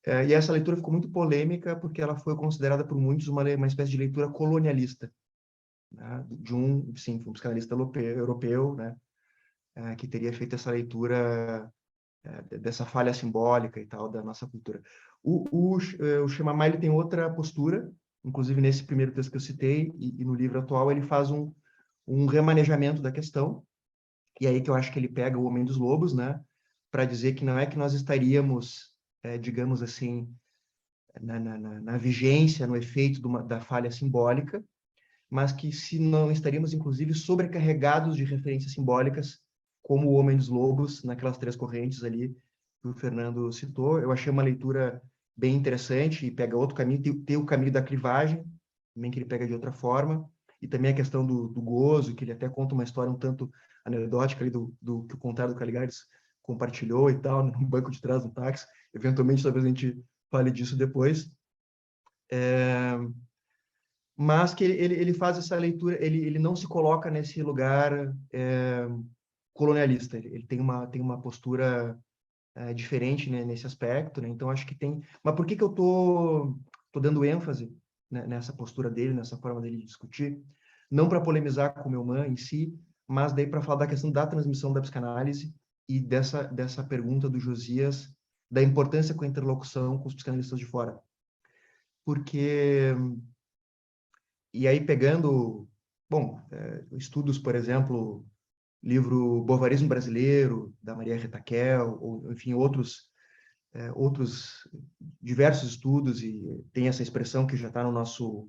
E essa leitura ficou muito polêmica, porque ela foi considerada por muitos uma espécie de leitura colonialista, né? De um psicanalista europeu, né? Que teria feito essa leitura dessa falha simbólica e tal da nossa cultura. O Chemamá, ele tem outra postura, inclusive nesse primeiro texto que eu citei, e no livro atual ele faz um remanejamento da questão, e aí que eu acho que ele pega o Homem dos Lobos, né, para dizer que não é que nós estaríamos, digamos assim, na vigência, no efeito da falha simbólica, mas que se não estaríamos, inclusive, sobrecarregados de referências simbólicas, como o Homem dos Lobos, naquelas três correntes ali que o Fernando citou. Eu achei uma leitura bem interessante, e pega outro caminho, tem o caminho da clivagem, também que ele pega de outra forma, e também a questão do gozo, que ele até conta uma história um tanto anedótica ali do que o contrário do Caligares compartilhou e tal, no banco de trás do táxi. Eventualmente, talvez a gente fale disso depois. Mas que ele faz essa leitura, ele não se coloca nesse lugar colonialista, ele tem uma postura diferente, né, nesse aspecto, né? Então acho que tem... Mas por que eu tô dando ênfase, né, nessa postura dele, nessa forma dele de discutir? Não para polemizar com o Melman em si, mas daí para falar da questão da transmissão da psicanálise e dessa pergunta do Josias, da importância com a interlocução com os psicanalistas de fora. Porque... E aí pegando, bom, estudos, por exemplo, livro Bovarismo Brasileiro, da Maria Rita Kell, ou, enfim, outros diversos estudos, e tem essa expressão que já está no nosso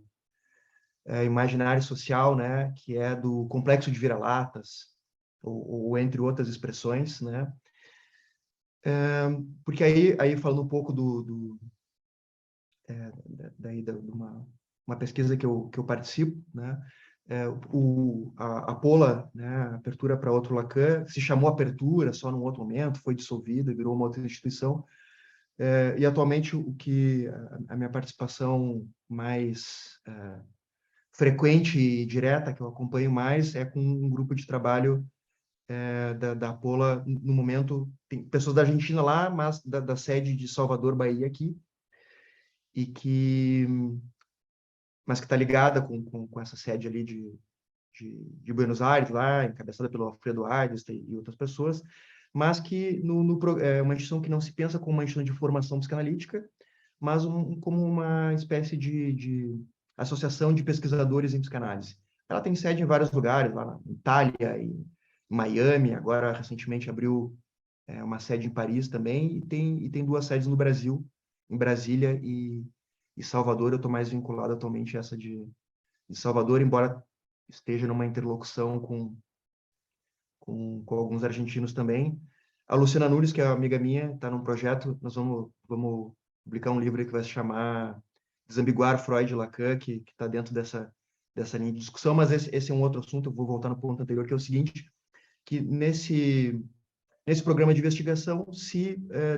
imaginário social, né, que é do complexo de vira-latas, ou entre outras expressões, né, porque aí falando um pouco de uma pesquisa que eu participo, né, a Pola, né, a Apertura para Outro Lacan, se chamou Apertura só num outro momento, foi dissolvida, virou uma outra instituição, e atualmente o que a minha participação mais frequente e direta, que eu acompanho mais, é com um grupo de trabalho da Pola, no momento, tem pessoas da Argentina lá, mas da sede de Salvador, Bahia, aqui, mas que está ligada com essa sede ali de Buenos Aires, lá, encabeçada pelo Alfredo Aires e outras pessoas, mas que é uma instituição que não se pensa como uma instituição de formação psicanalítica, mas como uma espécie de associação de pesquisadores em psicanálise. Ela tem sede em vários lugares, lá na Itália, em Miami, agora recentemente abriu uma sede em Paris também, e tem duas sedes no Brasil, em Brasília e Salvador. Eu estou mais vinculado atualmente a essa de Salvador, embora esteja numa interlocução com alguns argentinos também. A Luciana Nunes, que é amiga minha, está num projeto, nós vamos publicar um livro que vai se chamar desambiguar Freud e Lacan, que está dentro dessa linha de discussão, mas esse é um outro assunto, eu vou voltar no ponto anterior, que é o seguinte, que nesse programa de investigação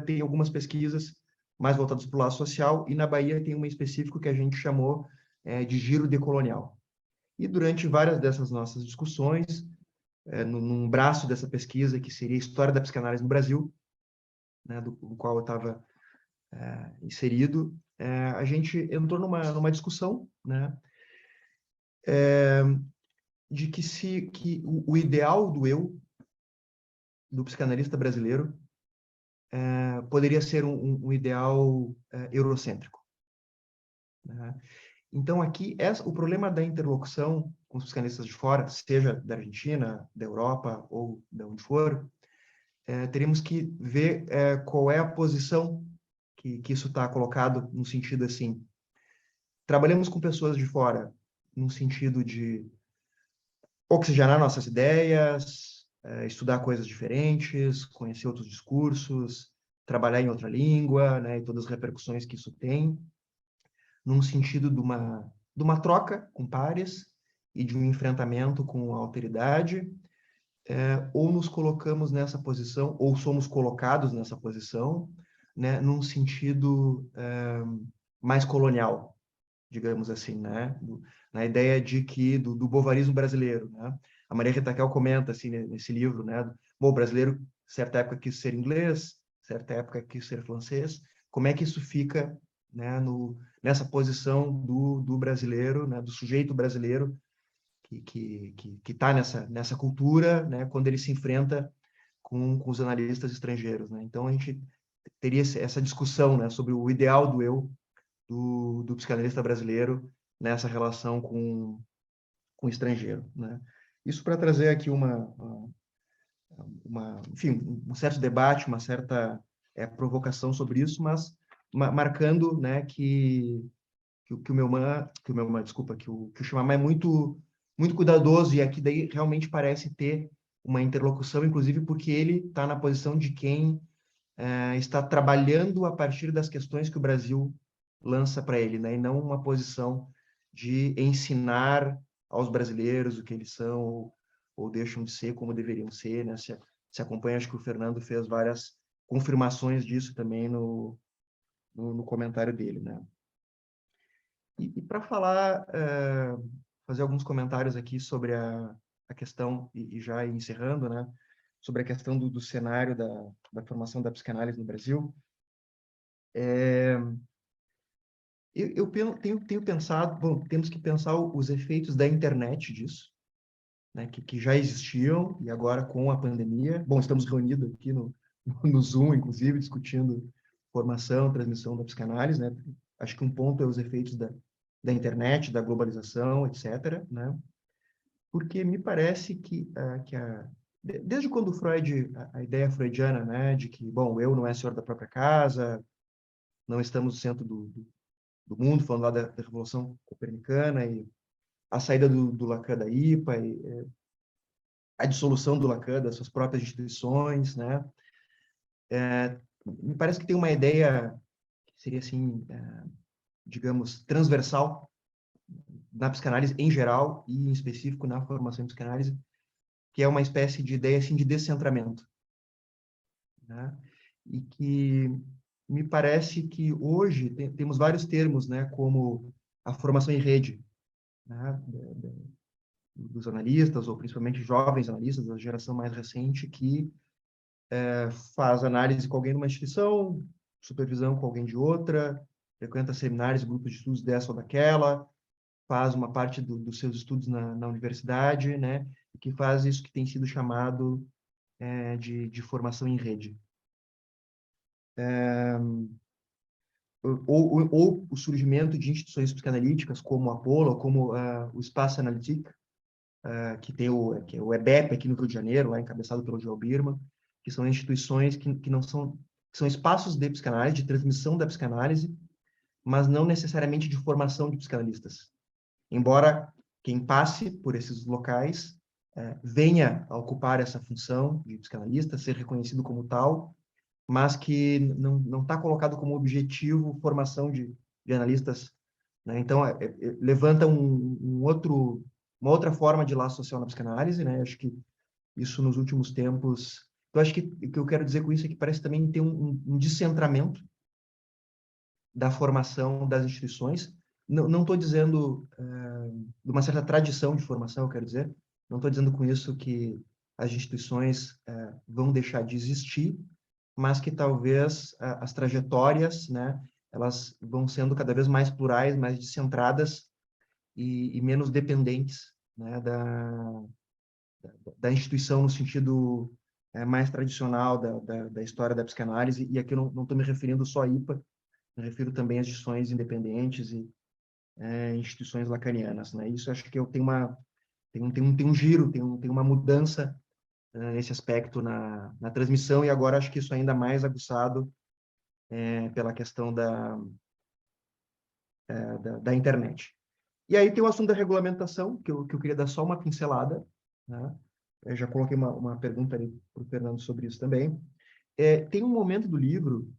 tem algumas pesquisas mais voltadas para o lado social, e na Bahia tem uma específica que a gente chamou de giro decolonial. E durante várias dessas nossas discussões, num braço dessa pesquisa, que seria a História da Psicanálise no Brasil, né, do qual eu estava inserido, a gente entrou numa discussão, né, de que o ideal do eu, do psicanalista brasileiro, poderia ser um ideal eurocêntrico. Né? Então, aqui, o problema da interlocução com os psicanalistas de fora, seja da Argentina, da Europa ou de onde for, teríamos que ver qual é a posição que isso está colocado no sentido assim. Trabalhamos com pessoas de fora no sentido de oxigenar nossas ideias, estudar coisas diferentes, conhecer outros discursos, trabalhar em outra língua, né, e todas as repercussões que isso tem, num sentido de uma troca com pares e de um enfrentamento com a alteridade, ou nos colocamos nessa posição, ou somos colocados nessa posição, né, num sentido mais colonial, digamos assim, né? Na ideia de que do bovarismo brasileiro, né? A Maria Rita Kel comenta assim nesse livro, né? Bom, o brasileiro certa época quis ser inglês, certa época quis ser francês. Como é que isso fica, né? Nessa posição do brasileiro, né? Do sujeito brasileiro que está nessa cultura, né? Quando ele se enfrenta com os analistas estrangeiros, né? Então a gente teria essa discussão, né? Sobre o ideal do eu do psicanalista brasileiro nessa relação com o estrangeiro, né? Isso para trazer aqui enfim, um certo debate, uma certa provocação sobre isso, mas marcando, né, que o Melman, desculpa, que o Chimamé é muito cuidadoso, e aqui daí realmente parece ter uma interlocução, inclusive porque ele está na posição de quem está trabalhando a partir das questões que o Brasil lança para ele, né? E não uma posição de ensinar aos brasileiros o que eles são ou deixam de ser como deveriam ser, né? Se acompanha, acho que o Fernando fez várias confirmações disso também no comentário dele, né? E para falar, fazer alguns comentários aqui sobre a questão, e já encerrando, né? Sobre a questão do cenário da formação da psicanálise no Brasil, eu tenho pensado, bom, temos que pensar os efeitos da internet disso, né, que já existiam, e agora com a pandemia, bom, estamos reunidos aqui no Zoom, inclusive, discutindo formação, transmissão da psicanálise, né? Acho que um ponto é os efeitos da internet, da globalização, etc., né? Porque me parece que desde quando Freud, a ideia freudiana, né, de que, bom, o eu não é senhor da própria casa, não estamos no centro do mundo, falando lá da Revolução Copernicana, e a saída do Lacan da IPA, e a dissolução do Lacan das suas próprias instituições, né? Me parece que tem uma ideia que seria, assim, digamos, transversal na psicanálise em geral e, em específico, na formação em psicanálise, que é uma espécie de ideia, assim, de descentramento, né? E que me parece que hoje temos vários termos, né, como a formação em rede, né, dos analistas, ou principalmente jovens analistas da geração mais recente, que faz análise com alguém numa instituição, supervisão com alguém de outra, frequenta seminários, grupos de estudos dessa ou daquela, faz uma parte dos seus estudos na universidade, né, e que faz isso que tem sido chamado de formação em rede. Ou o surgimento de instituições psicanalíticas, como a Apollo, como o Espaço Analytique, que tem que é o EBEP aqui no Rio de Janeiro, lá encabeçado pelo Joel Birman, que são instituições que não são, que são espaços de psicanálise, de transmissão da psicanálise, mas não necessariamente de formação de psicanalistas. Embora quem passe por esses locais venha a ocupar essa função de psicanalista, ser reconhecido como tal, mas que não está colocado como objetivo formação de analistas né? Então, levanta uma outra forma de laço social na psicanálise, né? Acho que isso nos últimos tempos... Eu acho que o que eu quero dizer com isso é que parece também ter um descentramento da formação das instituições. Não estou dizendo de uma certa tradição de formação, eu quero dizer. Não estou dizendo com isso que as instituições vão deixar de existir, mas que talvez as trajetórias, né, elas vão sendo cada vez mais plurais, mais descentradas e menos dependentes, né, da instituição no sentido mais tradicional da história da psicanálise. E aqui eu não estou me referindo só à IPA, me refiro também às instituições independentes e instituições lacanianas, né? Isso acho que tem um giro, tem uma mudança nesse aspecto na transmissão, e agora acho que isso é ainda mais aguçado pela questão da internet. E aí tem o assunto da regulamentação, que eu queria dar só uma pincelada, né? Eu já coloquei uma pergunta ali para o Fernando sobre isso também. Tem um momento do livro,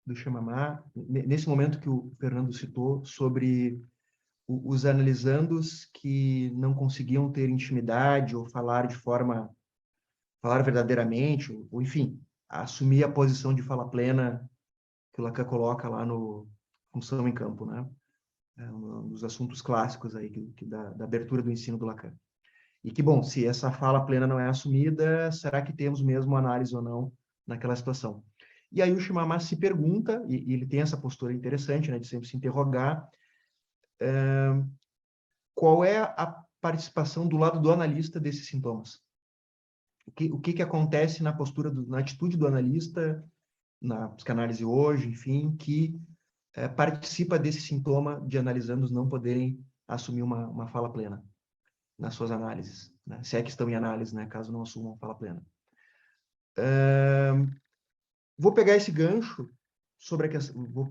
do Chamamá, nesse momento que o Fernando citou, sobre os analisandos que não conseguiam ter intimidade ou falar verdadeiramente, ou enfim, assumir a posição de fala plena que o Lacan coloca lá no Função em Campo, né? Um dos assuntos clássicos aí da abertura do ensino do Lacan. E que, bom, se essa fala plena não é assumida, será que temos mesmo análise ou não naquela situação? E aí o Shimamá se pergunta, e ele tem essa postura interessante, né, de sempre se interrogar, qual é a participação do lado do analista desses sintomas? O que acontece na postura, na atitude do analista, na psicanálise hoje, enfim, que participa desse sintoma de analisandos não poderem assumir uma fala plena nas suas análises, né? Se é que estão em análise, né? Caso não assumam fala plena. Vou pegar esse gancho sobre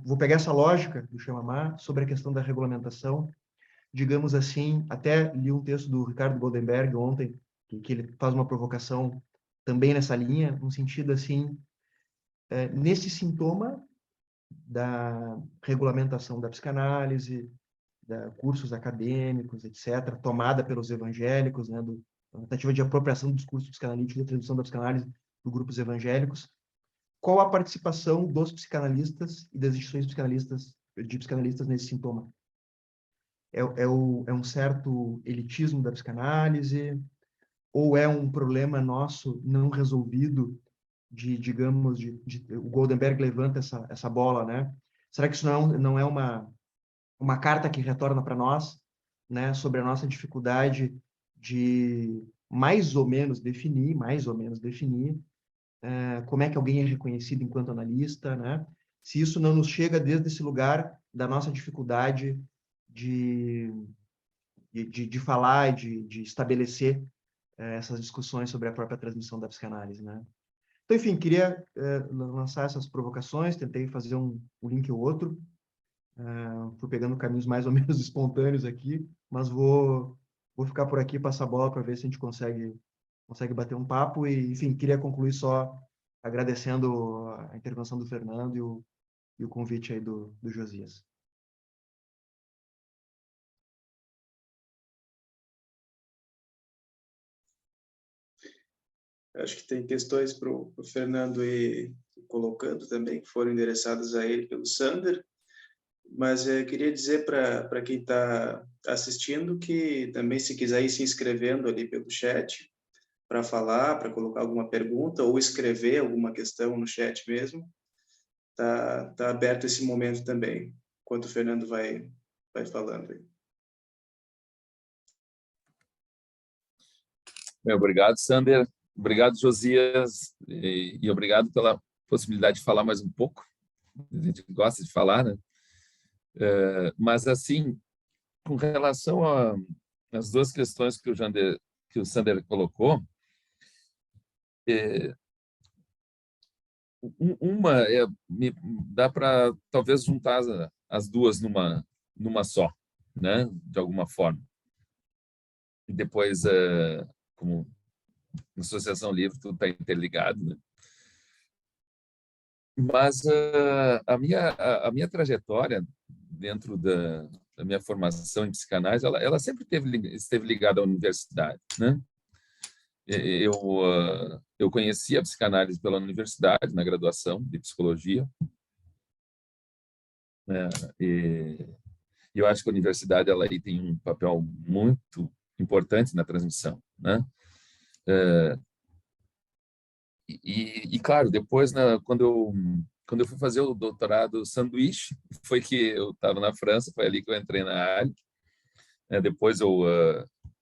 vou pegar essa lógica do Chamamá sobre a questão da regulamentação. Digamos assim, até li um texto do Ricardo Goldenberg ontem, que ele faz uma provocação também nessa linha, no sentido assim, nesse sintoma da regulamentação da psicanálise, cursos acadêmicos, etc., tomada pelos evangélicos, né, a tentativa de apropriação do discurso psicanalítico e da tradução da psicanálise por grupos evangélicos. Qual a participação dos psicanalistas e das instituições de psicanalistas nesse sintoma? É um certo elitismo da psicanálise, ou é um problema nosso não resolvido digamos, o Goldenberg levanta essa bola, né? Será que isso não é uma carta que retorna para nós, né, sobre a nossa dificuldade de mais ou menos definir como é que alguém é reconhecido enquanto analista, né? Se isso não nos chega desde esse lugar da nossa dificuldade de falar e de estabelecer essas discussões sobre a própria transmissão da psicanálise, né? Então, enfim, queria lançar essas provocações, tentei fazer um link ou outro, fui pegando caminhos mais ou menos espontâneos aqui, mas vou ficar por aqui, passar a bola para ver se a gente consegue bater um papo e, enfim, queria concluir só agradecendo a intervenção do Fernando e o convite aí do Josias. Acho que tem questões para o Fernando ir colocando também, que foram endereçadas a ele pelo Sander, mas queria dizer para quem está assistindo que também, se quiser ir se inscrevendo ali pelo chat para falar, para colocar alguma pergunta ou escrever alguma questão no chat mesmo, tá aberto esse momento também, enquanto o Fernando vai falando aí. Obrigado, Sander. Obrigado, Josias. E obrigado pela possibilidade de falar mais um pouco. A gente gosta de falar, né? Mas, assim, com relação às duas questões que o Sander colocou, uma dá para talvez juntar as duas numa só, né? De alguma forma. E depois, como na Associação Livre, tudo está interligado, né? Mas a minha trajetória dentro minha formação em psicanálise, ela sempre esteve ligada à universidade, né? Eu conheci a psicanálise pela universidade, na graduação de psicologia, né? E eu acho que a universidade ela aí tem um papel muito importante na transmissão, né? Claro, depois, quando eu fui fazer o doutorado sanduíche, foi que eu estava na França, foi ali que eu entrei na área. Depois eu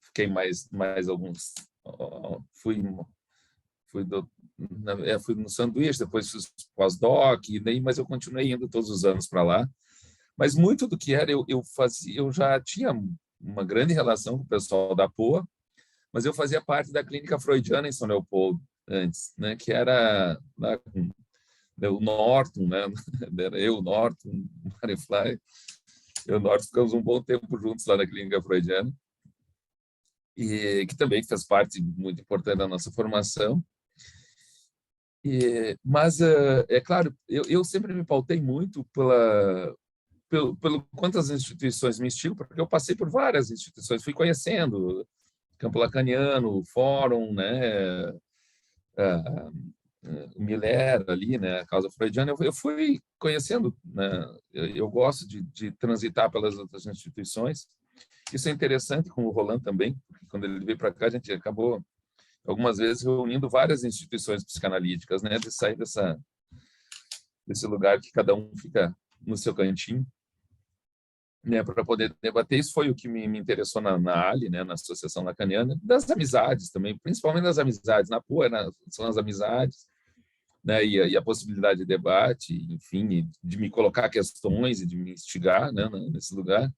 fiquei mais alguns, fui no sanduíche, depois fiz pós-doc, mas eu continuei indo todos os anos para lá. Mas muito do que era eu fazia, eu já tinha uma grande relação com o pessoal da POA, mas eu fazia parte da clínica freudiana em São Leopoldo antes, né, que era lá com o Norton, né, era eu, o Norton, o Marifly, eu e o Norton ficamos um bom tempo juntos lá na clínica freudiana, e que também fez parte muito importante da nossa formação. Mas, é claro, eu sempre me pautei muito pelo quanto as instituições me instigam, porque eu passei por várias instituições, fui conhecendo Campo Lacaniano, Fórum, né, o Miller ali, né, a causa freudiana, eu fui conhecendo, né, eu gosto de transitar pelas outras instituições. Isso é interessante com o Roland também, porque quando ele veio para cá, a gente acabou algumas vezes reunindo várias instituições psicanalíticas, né, de sair desse lugar que cada um fica no seu cantinho, né, para poder debater. Isso foi o que me interessou na ALI, né, na Associação Lacaniana, das amizades também, principalmente das amizades. Na PUA são as amizades, né, e a possibilidade de debate, enfim, de me colocar questões e de me instigar, né, nesse lugar.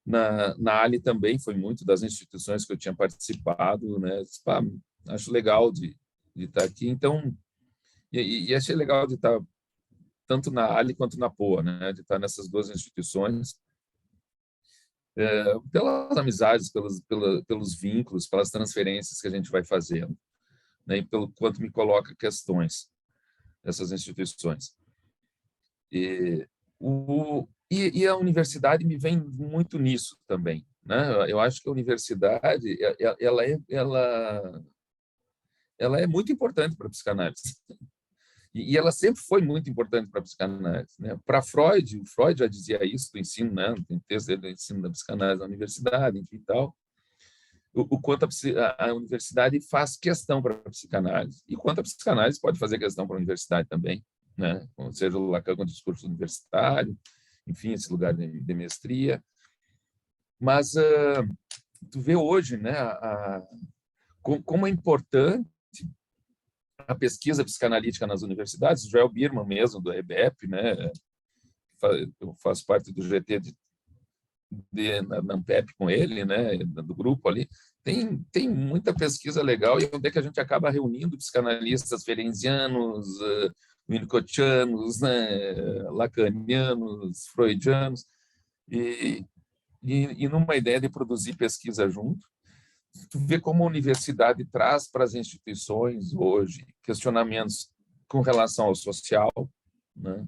Na ALI também foi muito das instituições que eu tinha participado, né, acho legal de estar aqui. Então, e achei legal de estar tanto na ALI quanto na POA, né, de estar nessas duas instituições, pelas amizades, pelos vínculos, pelas transferências que a gente vai fazendo, né, e pelo quanto me coloca questões dessas instituições. E a universidade me vem muito nisso também, né? Eu acho que a universidade ela é muito importante para a psicanálise. E ela sempre foi muito importante para a psicanálise, né? Para Freud, o Freud já dizia isso do ensino, né? Tem texto dele do ensino da psicanálise na universidade, enfim, tal. O quanto a universidade faz questão para a psicanálise e quanto a psicanálise pode fazer questão para a universidade também, né? Seja o Lacan com o discurso universitário, enfim, esse lugar de mestria. Mas tu vê hoje, né? Como é importante a pesquisa psicanalítica nas universidades. O Joel Birman mesmo, do EBEP, né? Eu faço parte do GT na Ampep com ele, né? Do grupo ali. Tem muita pesquisa legal e onde é que a gente acaba reunindo psicanalistas ferencianos, winnicottianos, né? Lacanianos, freudianos, e numa ideia de produzir pesquisa junto. Tu vê como a universidade traz para as instituições hoje questionamentos com relação ao social, né?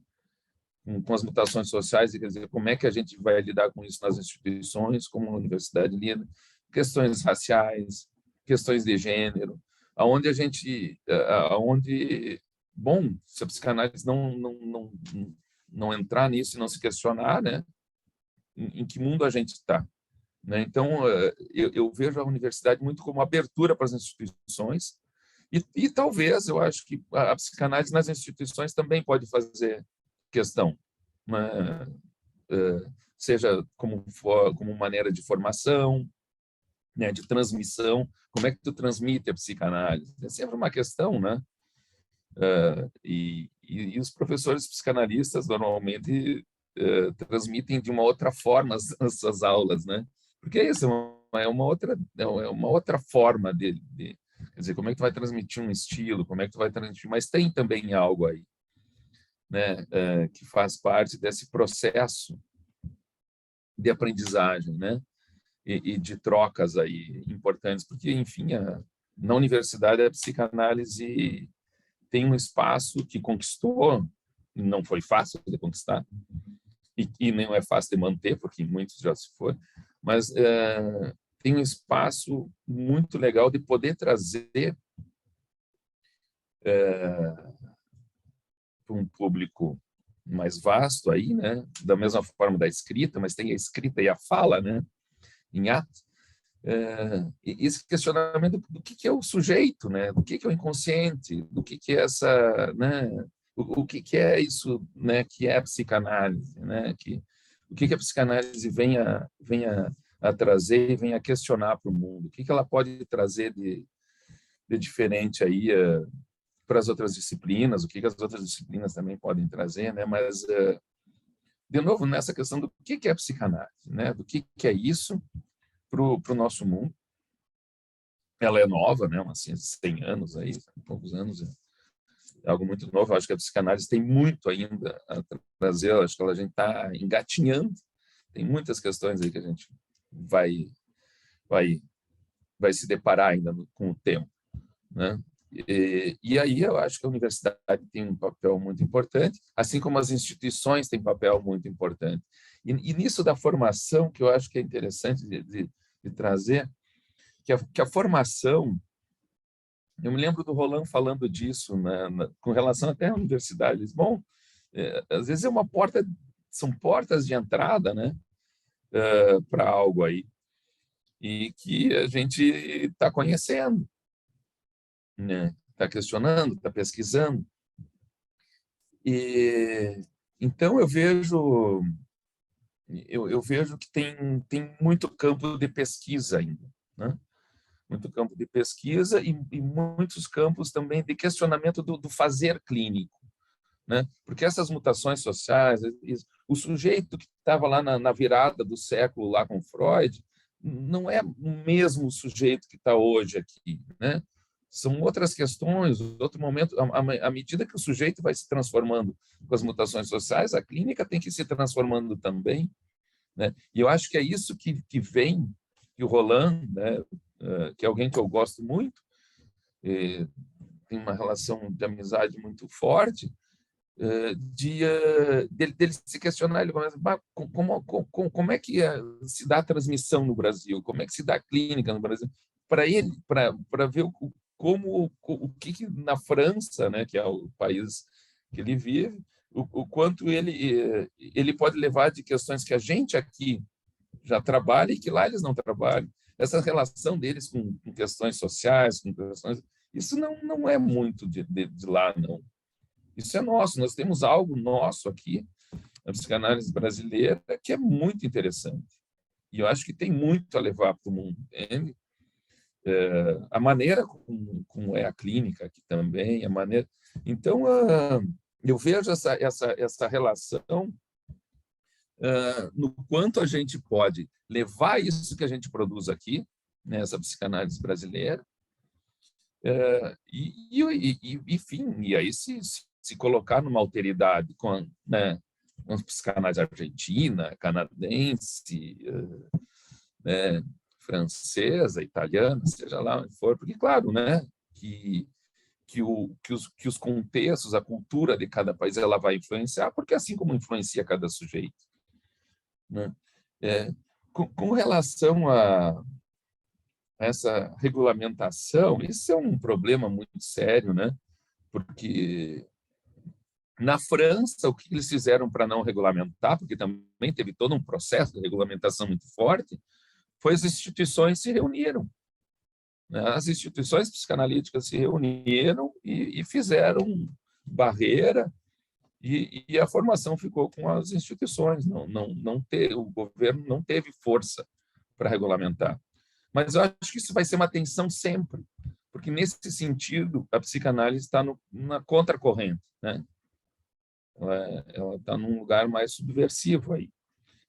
Com as mutações sociais, e quer dizer, como é que a gente vai lidar com isso nas instituições, como a universidade lida, questões raciais, questões de gênero, aonde bom, se a psicanálise não entrar nisso e não se questionar, né? Em que mundo a gente está? Né? Então, eu vejo a universidade muito como abertura para as instituições e talvez, eu acho que a psicanálise nas instituições também pode fazer questão, né? Seja como maneira de formação, né? De transmissão, como é que tu transmite a psicanálise? É sempre uma questão, né? E os professores psicanalistas normalmente transmitem de uma outra forma as suas aulas, né? Porque é isso, é uma outra forma quer dizer, como é que tu vai transmitir um estilo, como é que tu vai transmitir, mas tem também algo aí, né, que faz parte desse processo de aprendizagem, né, e de trocas aí importantes, porque, enfim, na universidade a psicanálise tem um espaço que conquistou, não foi fácil de conquistar, e não é fácil de manter, porque muitos já se foram, mas tem um espaço muito legal de poder trazer para um público mais vasto aí, né? Da mesma forma da escrita, mas tem a escrita e a fala, né? Em ato. Esse questionamento do que é o sujeito, né? Do que é o inconsciente, do que é essa, né? O que é isso, né? Que é a psicanálise, né? O que a psicanálise vem a trazer e vem a questionar para o mundo? O que ela pode trazer de diferente aí para as outras disciplinas? O que as outras disciplinas também podem trazer, né? Mas de novo nessa questão do que é a psicanálise, né? Do que é isso para o nosso mundo. Ela é nova, né? Umas 100 anos aí, poucos anos, é algo muito novo. Eu acho que a psicanálise tem muito ainda a trazer. Eu acho que a gente está engatinhando. Tem muitas questões aí que a gente vai se deparar ainda com o tempo, né? E aí eu acho que a universidade tem um papel muito importante, assim como as instituições têm papel muito importante. E nisso da formação, que eu acho que é interessante de trazer, que a formação, eu me lembro do Roland falando disso, né, com relação até à universidade. Diz, bom, às vezes são portas de entrada, né, para algo aí, e que a gente está conhecendo, né, está questionando, está pesquisando. E então eu vejo que tem muito campo de pesquisa ainda, né? Muito campo de pesquisa e muitos campos também de questionamento do fazer clínico, né? Porque essas mutações sociais, o sujeito que estava lá na virada do século lá com Freud não é o mesmo sujeito que está hoje aqui, né? São outras questões, outro momento. À medida que o sujeito vai se transformando com as mutações sociais, a clínica tem que ir se transformando também, né? E eu acho que é isso que vem, que o Roland, né, que é alguém que eu gosto muito, tem uma relação de amizade muito forte, dele se questionar. Ele começa, como é que se dá a transmissão no Brasil? Como é que se dá a clínica no Brasil? Para ele, para ver o que na França, né, que é o país que ele vive, o quanto ele pode levar de questões que a gente aqui já trabalha e que lá eles não trabalham. Essa relação deles com questões sociais, com questões, isso não é muito de lá, não. Isso é nosso, nós temos algo nosso aqui, na psicanálise brasileira, que é muito interessante. E eu acho que tem muito a levar para o mundo, entende? A maneira como é a clínica aqui também, a maneira... Então, eu vejo essa relação no quanto a gente pode levar isso que a gente produz aqui, nessa psicanálise brasileira, enfim, e aí se colocar numa alteridade com, né, uma psicanálise argentina, canadense, né, francesa, italiana, seja lá onde for, porque, claro, né, que os contextos, a cultura de cada país, ela vai influenciar, porque assim como influencia cada sujeito, né? Com relação a essa regulamentação, isso é um problema muito sério, né? Porque na França, o que eles fizeram para não regulamentar, porque também teve todo um processo de regulamentação muito forte, foi as instituições se reuniram, né? As instituições psicanalíticas se reuniram e fizeram barreira, e a formação ficou com as instituições. O governo não teve força para regulamentar. Mas eu acho que isso vai ser uma tensão sempre, porque, nesse sentido, a psicanálise está na contracorrente, né? Ela está num lugar mais subversivo aí.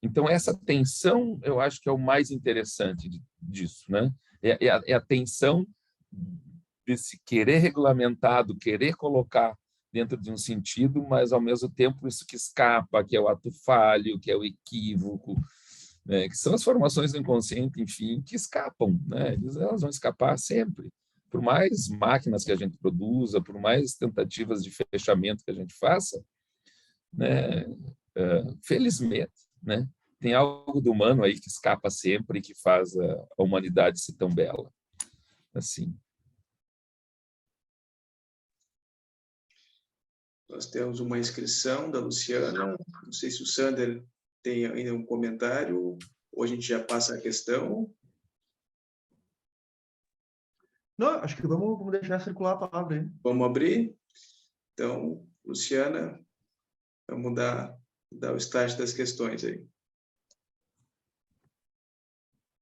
Então, essa tensão, eu acho que é o mais interessante disso, né? É a tensão desse querer regulamentado, querer colocar dentro de um sentido, mas, ao mesmo tempo, isso que escapa, que é o ato falho, que é o equívoco, né? Que são as formações do inconsciente, enfim, que escapam, né? Elas vão escapar sempre. Por mais máquinas que a gente produza, por mais tentativas de fechamento que a gente faça, né, felizmente, né, tem algo do humano aí que escapa sempre e que faz a humanidade ser tão bela. Assim. Nós temos uma inscrição da Luciana. Não sei se o Sander tem ainda um comentário, ou a gente já passa a questão. Não, acho que vamos deixar circular a palavra aí. Vamos abrir. Então, Luciana, vamos dar o start das questões aí.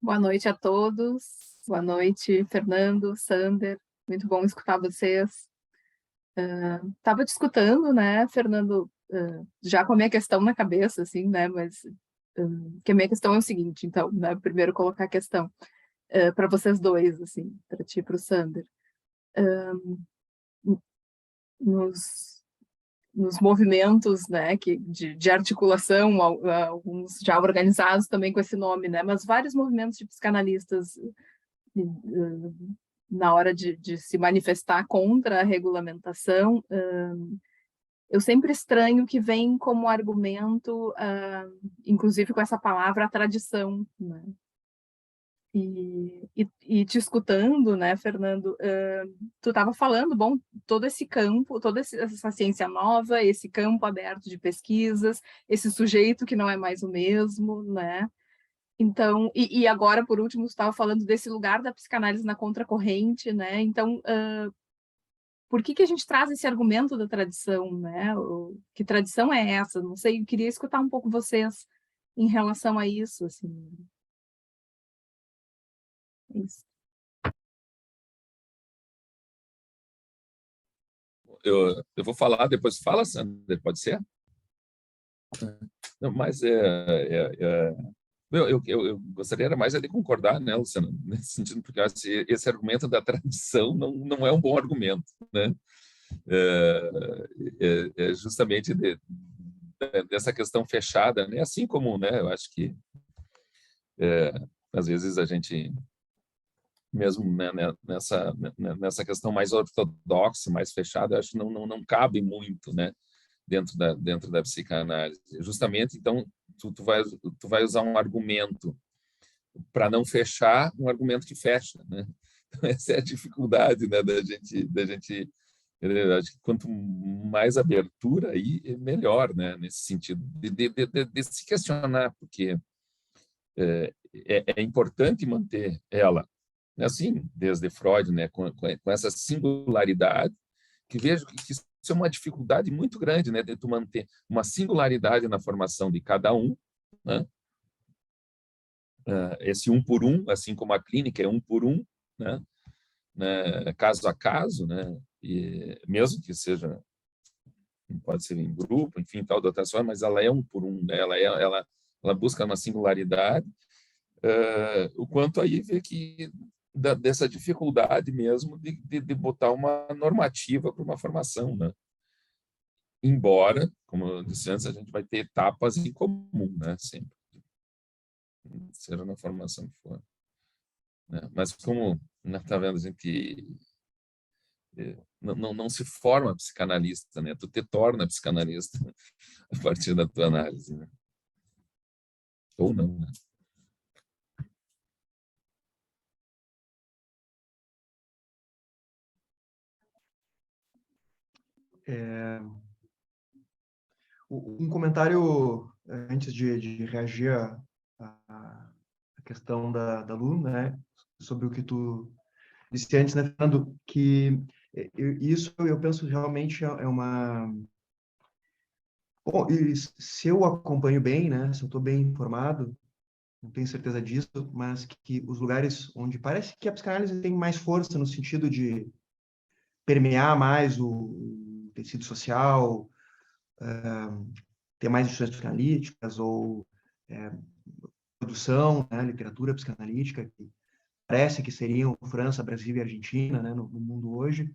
Boa noite a todos. Boa noite, Fernando, Sander. Muito bom escutar vocês. Estava te escutando, né, Fernando, já com a minha questão na cabeça, assim, né, mas que a minha questão é o seguinte, então, né, primeiro colocar a questão para vocês dois, assim, para ti e para o Sander. Nos movimentos, né, de articulação, alguns já organizados também com esse nome, né, mas vários movimentos de psicanalistas na hora de se manifestar contra a regulamentação, eu sempre estranho que vem como argumento, inclusive com essa palavra, a tradição, né? E te escutando, né, Fernando, tu estava falando, bom, todo esse campo, toda essa ciência nova, esse campo aberto de pesquisas, esse sujeito que não é mais o mesmo, né? Então, e agora, por último, você estava falando desse lugar da psicanálise na contracorrente, né? Então, por que a gente traz esse argumento da tradição, né? Que tradição é essa? Não sei, eu queria escutar um pouco vocês em relação a isso, assim. Isso. Eu vou falar, depois fala, Sander, pode ser? Não, mas eu gostaria era mais de concordar, né, Luciano, nesse sentido, porque esse argumento da tradição não é um bom argumento, né? Justamente dessa questão fechada, né? Assim como, né, eu acho que às vezes a gente mesmo, né, nessa questão mais ortodoxa, mais fechada, eu acho que não cabe muito, né, dentro da psicanálise. Justamente, então, tu vai usar um argumento para não fechar, um argumento que fecha, né? Então, essa é a dificuldade, né, da gente acho que quanto mais abertura aí, melhor, né, nesse sentido de se questionar, porque é importante manter ela, assim, desde Freud, né, com essa singularidade, que vejo que isso é uma dificuldade muito grande, né, de tu manter uma singularidade na formação de cada um, né? Esse um por um, assim como a clínica é um por um, né, caso a caso, né, e mesmo que seja, pode ser em grupo, enfim, tal, de outras formas, mas ela é um por um, né? Ela busca uma singularidade, o quanto aí vê que dessa dificuldade mesmo de botar uma normativa para uma formação, né? Embora, como eu disse antes, a gente vai ter etapas em comum, né? Sempre, seja na formação que for, né? Mas como está vendo, a gente não se forma psicanalista, né? Tu te torna psicanalista a partir da tua análise, né? Ou não, né? Um comentário antes de reagir à questão da Lu, né, sobre o que tu disse antes, né, Fernando, que isso eu penso realmente é uma... Bom, e se eu acompanho bem, né, se eu estou bem informado, não tenho certeza disso, mas que os lugares onde parece que a psicanálise tem mais força no sentido de permear mais o tecido social, ter mais instituições psicanalíticas ou produção, né, literatura psicanalítica, que parece que seriam França, Brasil e Argentina, né, no mundo hoje,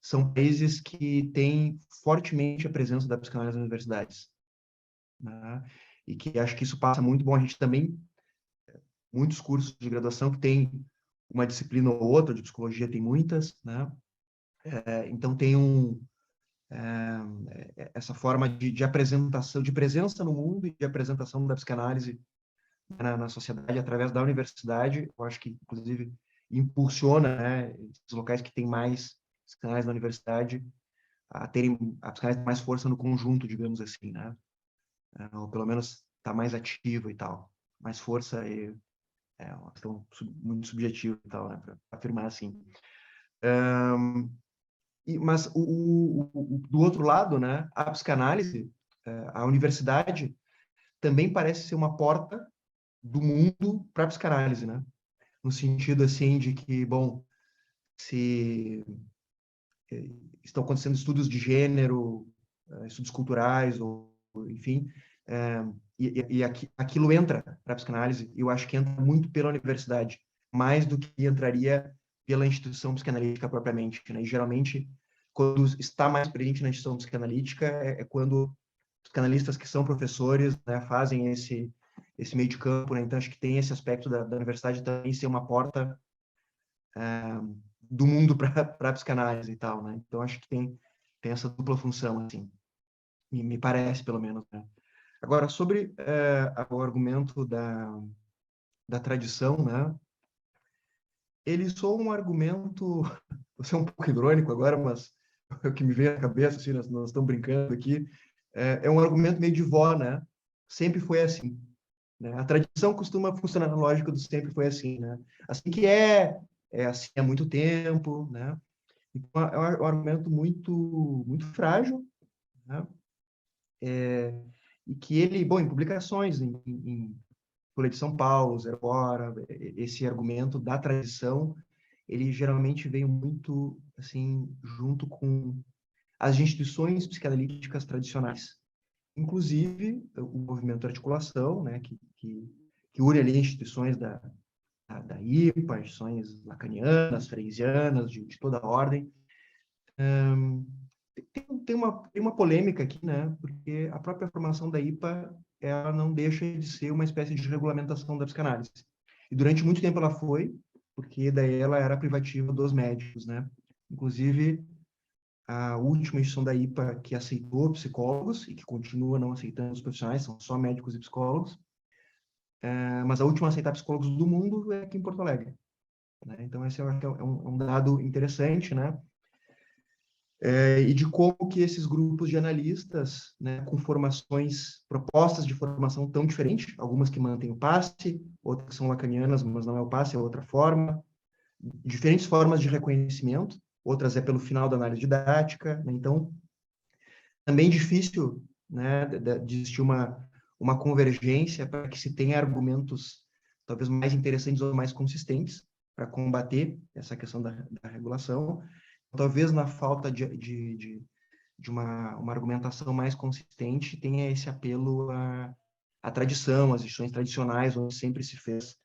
são países que têm fortemente a presença da psicanálise nas universidades, né, e que acho que isso passa muito bom. A gente também, muitos cursos de graduação que tem uma disciplina ou outra, de psicologia tem muitas, né, então tem essa forma de apresentação, de presença no mundo e de apresentação da psicanálise na sociedade através da universidade. Eu acho que, inclusive, impulsiona, né, esses locais que têm mais psicanálise na universidade a terem a psicanálise mais força no conjunto, digamos assim, né? Ou pelo menos está mais ativa e tal. Mais força é uma questão muito subjetiva e tal, né, para afirmar assim. Mas do outro lado, né, a psicanálise, a universidade também parece ser uma porta do mundo para a psicanálise, né? No sentido assim de que, bom, se estão acontecendo estudos de gênero, estudos culturais, ou enfim, e aquilo entra para a psicanálise, e eu acho que entra muito pela universidade, mais do que entraria pela instituição psicanalítica propriamente, né? E geralmente, quando está mais presente na instituição psicanalítica, é quando psicanalistas que são professores, né, fazem esse meio de campo, né? Então, acho que tem esse aspecto da universidade também ser uma porta do mundo para a psicanálise e tal, né? Então, acho que tem essa dupla função, assim, me parece, pelo menos, né? Agora, sobre o argumento da tradição, né? Ele soa um argumento, vou ser um pouco irônico agora, mas é o que me vem à cabeça, assim, nós estamos brincando aqui, é um argumento meio de vó, né? Sempre foi assim, né? A tradição costuma funcionar na lógica do sempre foi assim, né? Assim que é assim há muito tempo, né? Então, é um argumento muito frágil, né? E que ele, bom, em publicações, em Folha de São Paulo, Zero Hora, esse argumento da tradição, ele geralmente veio muito, assim, junto com as instituições psicanalíticas tradicionais. Inclusive, o movimento de articulação, né, que une ali instituições da IPA, instituições lacanianas, freudianas, de toda a ordem. Tem uma polêmica aqui, né, porque a própria formação da IPA, ela não deixa de ser uma espécie de regulamentação da psicanálise. E durante muito tempo ela foi, porque daí ela era privativa dos médicos, né? Inclusive, a última instituição da IPA que aceitou psicólogos e que continua não aceitando os profissionais, são só médicos e psicólogos, mas a última a aceitar psicólogos do mundo é aqui em Porto Alegre, né? Então, esse eu acho que é um dado interessante, né? E de como que esses grupos de analistas, né, com propostas de formação tão diferentes, algumas que mantêm o passe, outras que são lacanianas, mas não é o passe, é outra forma, diferentes formas de reconhecimento, outras é pelo final da análise didática, né? Então, também difícil, né, de existir uma convergência para que se tenha argumentos talvez mais interessantes ou mais consistentes para combater essa questão da regulação. Talvez na falta de uma argumentação mais consistente tenha esse apelo à tradição, às instituições tradicionais, onde sempre se fez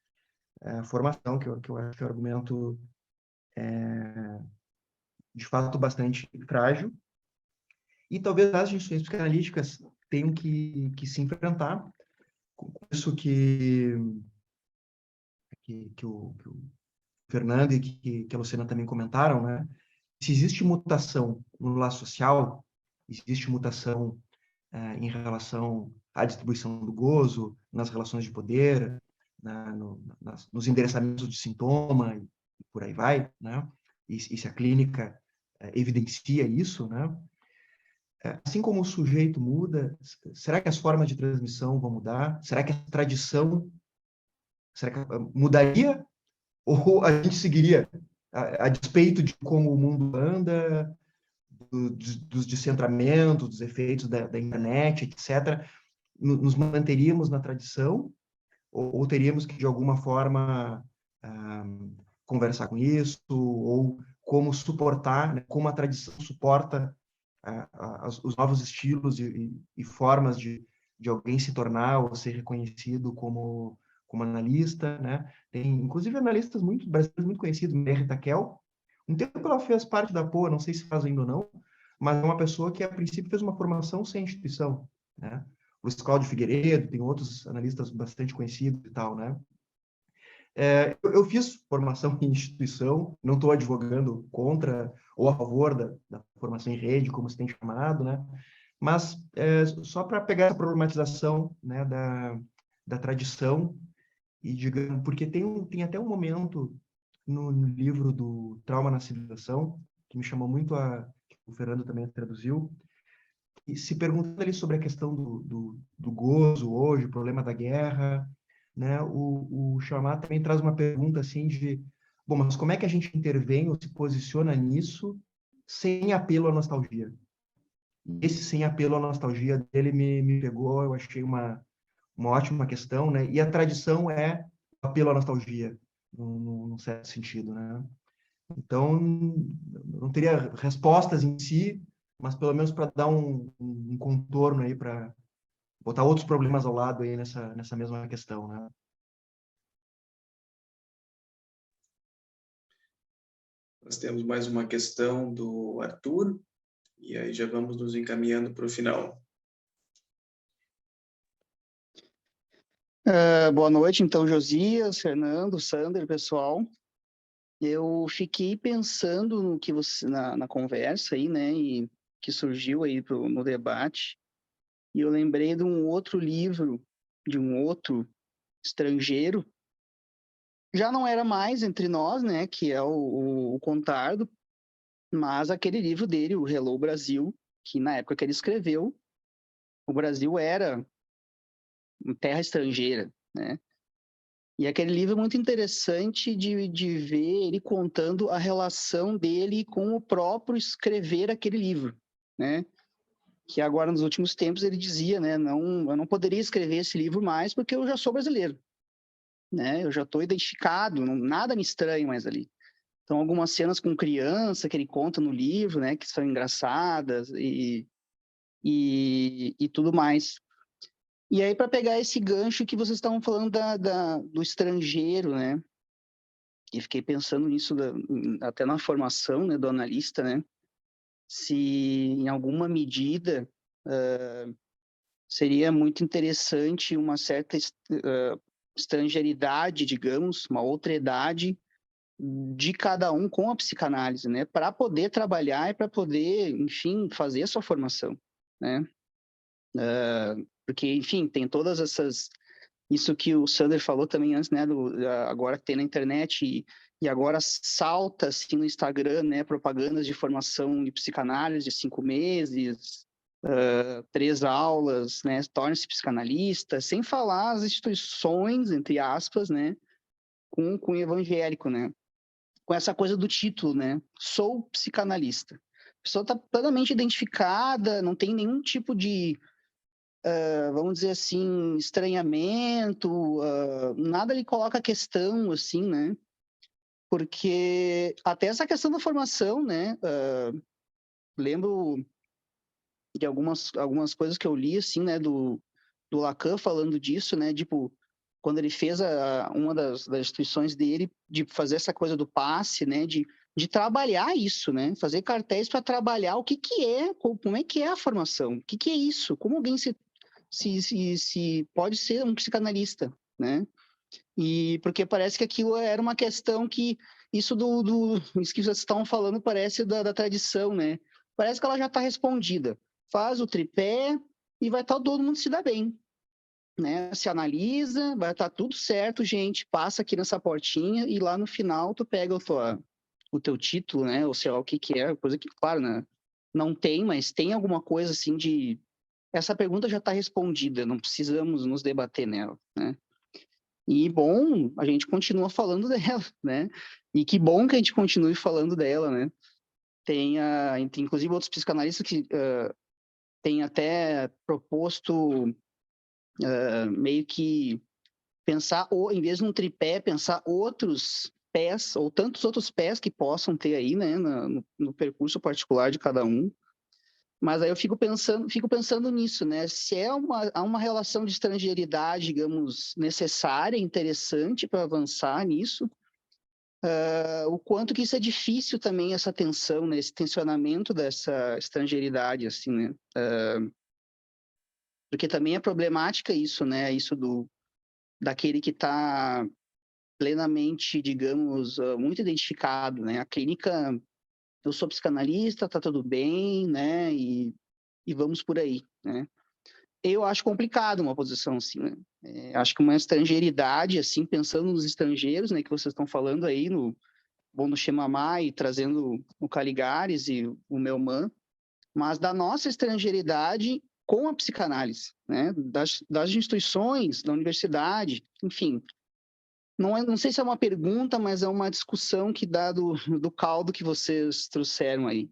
a formação, que eu acho que é um argumento de fato bastante frágil. E talvez as instituições psicanalíticas tenham que se enfrentar com isso que o Fernando e que a Luciana também comentaram, né? Se existe mutação no laço social, existe mutação em relação à distribuição do gozo, nas relações de poder, nos endereçamentos de sintoma e por aí vai, né? E se a clínica evidencia isso, né? Assim como o sujeito muda, será que as formas de transmissão vão mudar? Será que a tradição mudaria? Ou a gente seguiria a despeito de como o mundo anda, dos descentramentos, dos efeitos da internet, etc., nos manteríamos na tradição ou teríamos que, de alguma forma, conversar com isso, ou como suportar, né, como a tradição suporta os novos estilos e formas de alguém se tornar ou ser reconhecido como analista, né? Tem, inclusive, analistas brasileiros muito conhecidos, Mary Takel. Um tempo ela fez parte da POA, não sei se faz ainda ou não, mas é uma pessoa que, a princípio, fez uma formação sem instituição, né? O Luiz Cláudio Figueiredo, tem outros analistas bastante conhecidos e tal, né? Eu fiz formação em instituição, não estou advogando contra ou a favor da formação em rede, como se tem chamado, né? Mas só para pegar essa problematização, né, da tradição e digamos, porque tem até um momento no livro do Trauma na Civilização que me chamou muito que o Fernando também traduziu, e se perguntando ali sobre a questão do gozo hoje, o problema da guerra, né? O Shamat também traz uma pergunta assim bom, mas como é que a gente intervém ou se posiciona nisso sem apelo à nostalgia? Esse sem apelo à nostalgia dele me pegou, eu achei uma ótima questão, né? E a tradição é apelo à nostalgia, num certo sentido, né? Então, não teria respostas em si, mas pelo menos para dar um contorno aí, para botar outros problemas ao lado aí nessa mesma questão, né? Nós temos mais uma questão do Arthur, e aí já vamos nos encaminhando para o final. Boa noite, então, Josias, Fernando, Sander, pessoal. Eu fiquei pensando no que você na conversa aí, né, e que surgiu aí no debate, e eu lembrei de um outro livro, de um outro estrangeiro, já não era mais entre nós, né, que é o Contardo, mas aquele livro dele, o Hello Brasil, que na época que ele escreveu, o Brasil era uma terra estrangeira, né? E aquele livro é muito interessante de ver ele contando a relação dele com o próprio escrever aquele livro, né? Que agora, nos últimos tempos, ele dizia, né? Não, eu não poderia escrever esse livro mais porque eu já sou brasileiro, né? Eu já estou identificado, nada me estranha mais ali. Então, algumas cenas com criança que ele conta no livro, né? Que são engraçadas e tudo mais. E aí, para pegar esse gancho que vocês estavam falando do estrangeiro, né? E fiquei pensando nisso até na formação, né, do analista, né? Se em alguma medida seria muito interessante uma certa estrangeiridade, digamos, uma outredade de cada um com a psicanálise, né? Para poder trabalhar e para poder, enfim, fazer a sua formação, né? Porque, enfim, tem todas essas... Isso que o Sander falou também antes, né? Agora que tem na internet e agora salta assim no Instagram, né? Propagandas de formação de psicanálise de 5 meses, 3 aulas, né? Torne-se psicanalista, sem falar as instituições, entre aspas, né? Com o evangélico, né? Com essa coisa do título, né? Sou psicanalista. A pessoa está plenamente identificada, não tem nenhum tipo de vamos dizer assim, estranhamento, nada lhe coloca questão, assim, né? Porque até essa questão da formação, né? Lembro de algumas coisas que eu li, assim, né? Do Lacan falando disso, né? Tipo, quando ele fez uma das instituições dele de fazer essa coisa do passe, né? De trabalhar isso, né? Fazer cartéis para trabalhar o que é, como é que é a formação, o que é isso, como alguém se pode ser um psicanalista, né? E porque parece que aquilo era uma questão que isso isso que vocês estavam falando parece da tradição, né? Parece que ela já está respondida. Faz o tripé e vai estar todo mundo se dá bem, né? Se analisa, vai estar tudo certo, gente. Passa aqui nessa portinha e lá no final tu pega o teu título, né? Ou sei lá o que é, coisa que, claro, né? Não tem, mas tem alguma coisa assim de essa pergunta já está respondida, não precisamos nos debater nela, né? E bom, a gente continua falando dela, né? E que bom que a gente continue falando dela, né? Tem inclusive outros psicanalistas que têm até proposto meio que pensar, ou em vez de um tripé, pensar outros pés, ou tantos outros pés que possam ter aí, né? No percurso particular de cada um. Mas aí eu fico pensando nisso, né? Se há uma relação de estrangeiridade, digamos, necessária, interessante para avançar nisso, o quanto que isso é difícil também, essa tensão, né? Esse tensionamento dessa estrangeiridade, assim, né? Porque também é problemática isso, né? Isso daquele que está plenamente, digamos, muito identificado, né? A clínica, eu sou psicanalista, tá tudo bem, né? E vamos por aí, né? Eu acho complicado uma posição assim, né? Acho que uma estrangeiridade, assim, pensando nos estrangeiros, né? Que vocês estão falando aí no Xemamá e trazendo o Caligares e o Melman, mas da nossa estrangeiridade com a psicanálise, né? Das instituições, da universidade, enfim. Não sei se é uma pergunta, mas é uma discussão que dá do caldo que vocês trouxeram aí.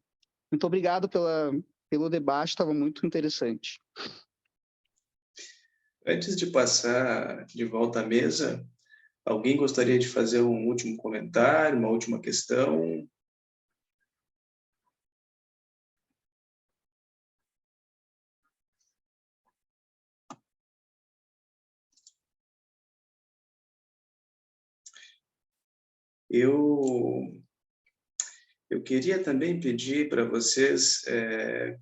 Muito obrigado pelo debate, estava muito interessante. Antes de passar de volta à mesa, alguém gostaria de fazer um último comentário, uma última questão? Eu queria também pedir para vocês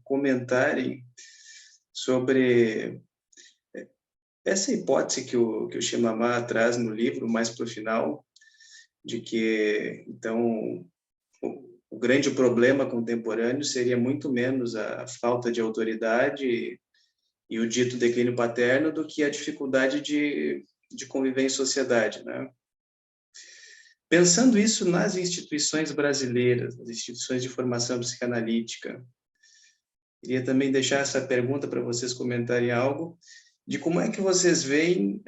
comentarem sobre essa hipótese que o Shimamá traz no livro, mais para o final, de que, então, o grande problema contemporâneo seria muito menos a falta de autoridade e o dito declínio paterno do que a dificuldade de conviver em sociedade, né? Pensando isso nas instituições brasileiras, nas instituições de formação psicanalítica, queria também deixar essa pergunta para vocês comentarem algo de como é que vocês veem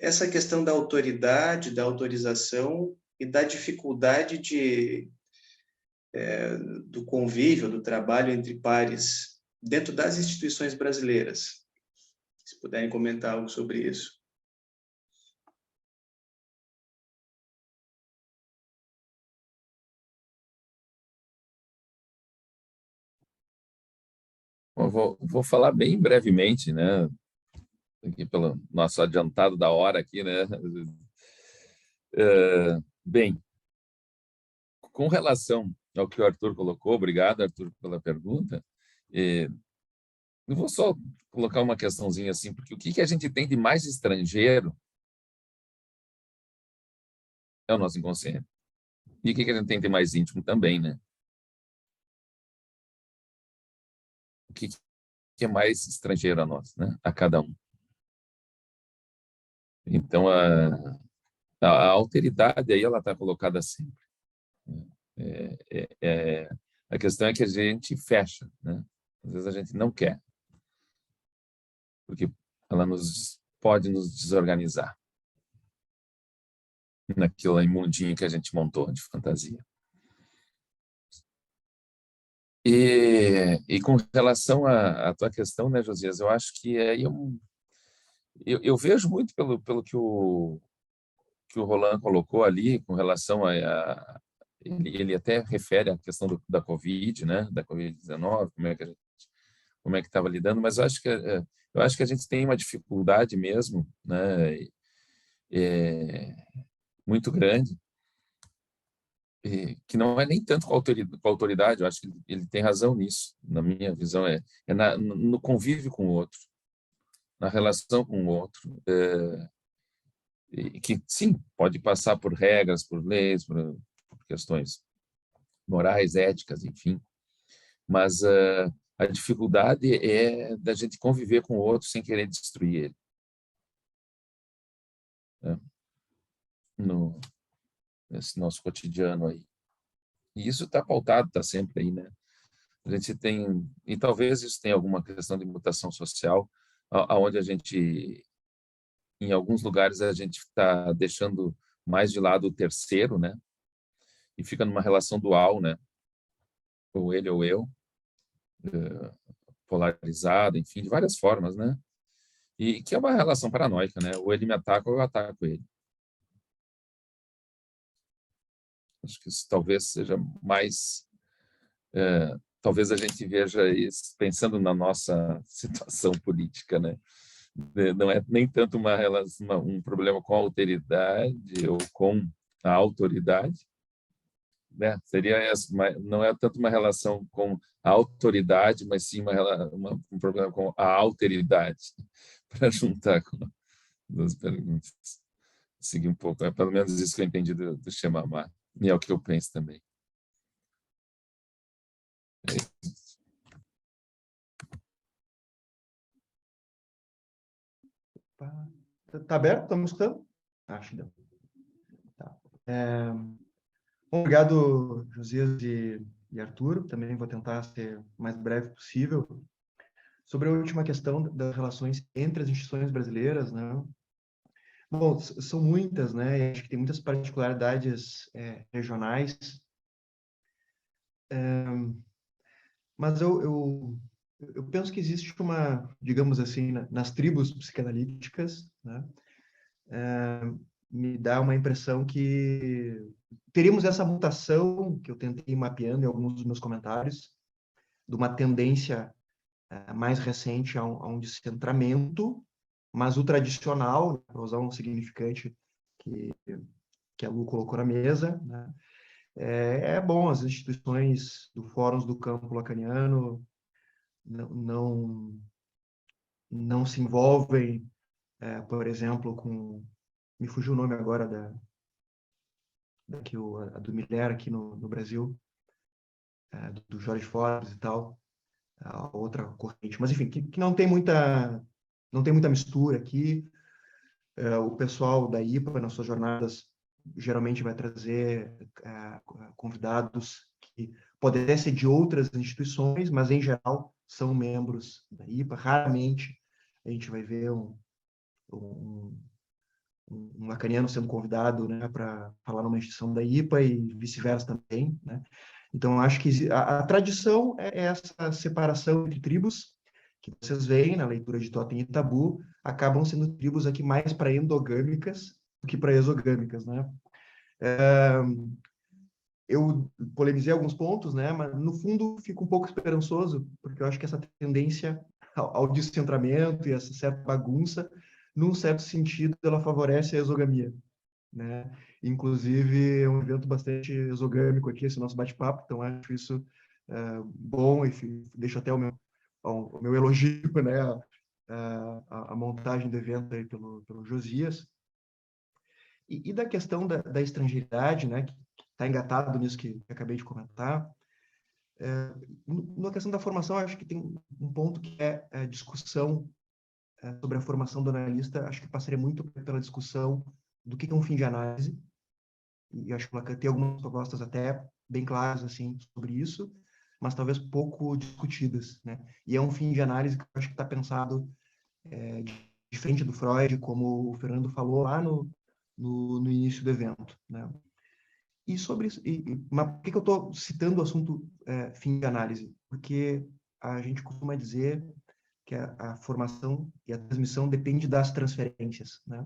essa questão da autoridade, da autorização e da dificuldade do convívio, do trabalho entre pares dentro das instituições brasileiras. Se puderem comentar algo sobre isso. Eu vou falar bem brevemente, né? Aqui pelo nosso adiantado da hora aqui, né? Bem, com relação ao que o Arthur colocou, obrigado, Arthur, pela pergunta. Eu vou só colocar uma questãozinha assim, porque o que a gente tem de mais estrangeiro é o nosso inconsciente. E o que a gente tem de mais íntimo também, né? O que é mais estrangeiro a nós, né? A cada um. Então, a alteridade aí, ela está colocada sempre. A questão é que a gente fecha, né? Às vezes a gente não quer, porque ela pode nos desorganizar naquilo imundinho que a gente montou de fantasia. E com relação à tua questão, né, Josias, eu acho que aí eu vejo muito pelo que o Roland colocou ali, com relação ele até refere à questão da Covid, né, da Covid-19, como é que estava lidando, mas eu acho que a gente tem uma dificuldade mesmo, né, muito grande, que não é nem tanto com a autoridade, eu acho que ele tem razão nisso, na minha visão, no convívio com o outro, na relação com o outro, que sim, pode passar por regras, por leis, por questões morais, éticas, enfim, mas a dificuldade é da gente conviver com o outro sem querer destruir ele, né? Nesse nosso cotidiano aí. E isso está pautado, está sempre aí, né? A gente tem, e talvez isso tenha alguma questão de mutação social, aonde a gente, em alguns lugares, a gente está deixando mais de lado o terceiro, né? E fica numa relação dual, né? Ou ele ou eu, polarizado, enfim, de várias formas, né? E que é uma relação paranoica, né? Ou ele me ataca ou eu ataco ele. Acho que isso talvez seja mais... talvez a gente veja isso pensando na nossa situação política, né? Não é nem tanto um problema com a alteridade ou com a autoridade, né? Seria não é tanto uma relação com a autoridade, mas sim um problema com a alteridade, para juntar com duas perguntas. seguir um pouco. É pelo menos isso que eu entendi do Shemamá. E é o que eu penso também. Tá aberto? Estamos escutando? Acho que deu. Tá. Bom, obrigado, Josias e Arthur. Também vou tentar ser o mais breve possível. Sobre a última questão das relações entre as instituições brasileiras, né? Bom, são muitas, né? E acho que tem muitas particularidades regionais. Mas eu penso que existe uma, digamos assim, nas tribos psicanalíticas, né? Me dá uma impressão que teríamos essa mutação que eu tentei ir mapeando em alguns dos meus comentários, de uma tendência mais recente a um descentramento, mas o tradicional, para usar um significante que a Lu colocou na mesa, né? É bom, as instituições do Fórum do Campo Lacaniano não se envolvem, por exemplo, com... Me fugiu o nome agora a do Miller aqui no Brasil, do Jorge Forbes e tal, a outra corrente. Mas, enfim, que não tem muita mistura aqui. O pessoal da IPA, nas suas jornadas, geralmente vai trazer convidados que podem até ser de outras instituições, mas, em geral, são membros da IPA. Raramente a gente vai ver um lacaniano sendo convidado, né, para falar numa instituição da IPA e vice-versa também, né? Então, acho que a tradição é essa separação entre tribos, que vocês veem na leitura de Totem e Tabu, acabam sendo tribos aqui mais para endogâmicas do que para exogâmicas, né? Eu polemizei alguns pontos, né, mas no fundo fico um pouco esperançoso, porque eu acho que essa tendência ao descentramento e essa certa bagunça, num certo sentido, ela favorece a exogamia, né? Inclusive, é um evento bastante exogâmico aqui, esse nosso bate-papo, então acho isso bom e deixo até o meu elogio, né, a montagem do evento aí pelo Josias. E da questão da estrangeiridade, né, que está engatado nisso que acabei de comentar, na questão da formação, acho que tem um ponto que é a discussão sobre a formação do analista, acho que passaria muito pela discussão do que é um fim de análise, e acho que o Lacan tem algumas propostas até bem claras assim sobre isso, mas talvez pouco discutidas, né? E é um fim de análise que eu acho que está pensado diferente do Freud, como o Fernando falou lá no início do evento, né? E sobre isso, mas por que eu estou citando o assunto fim de análise? Porque a gente costuma dizer que a formação e a transmissão depende das transferências, né?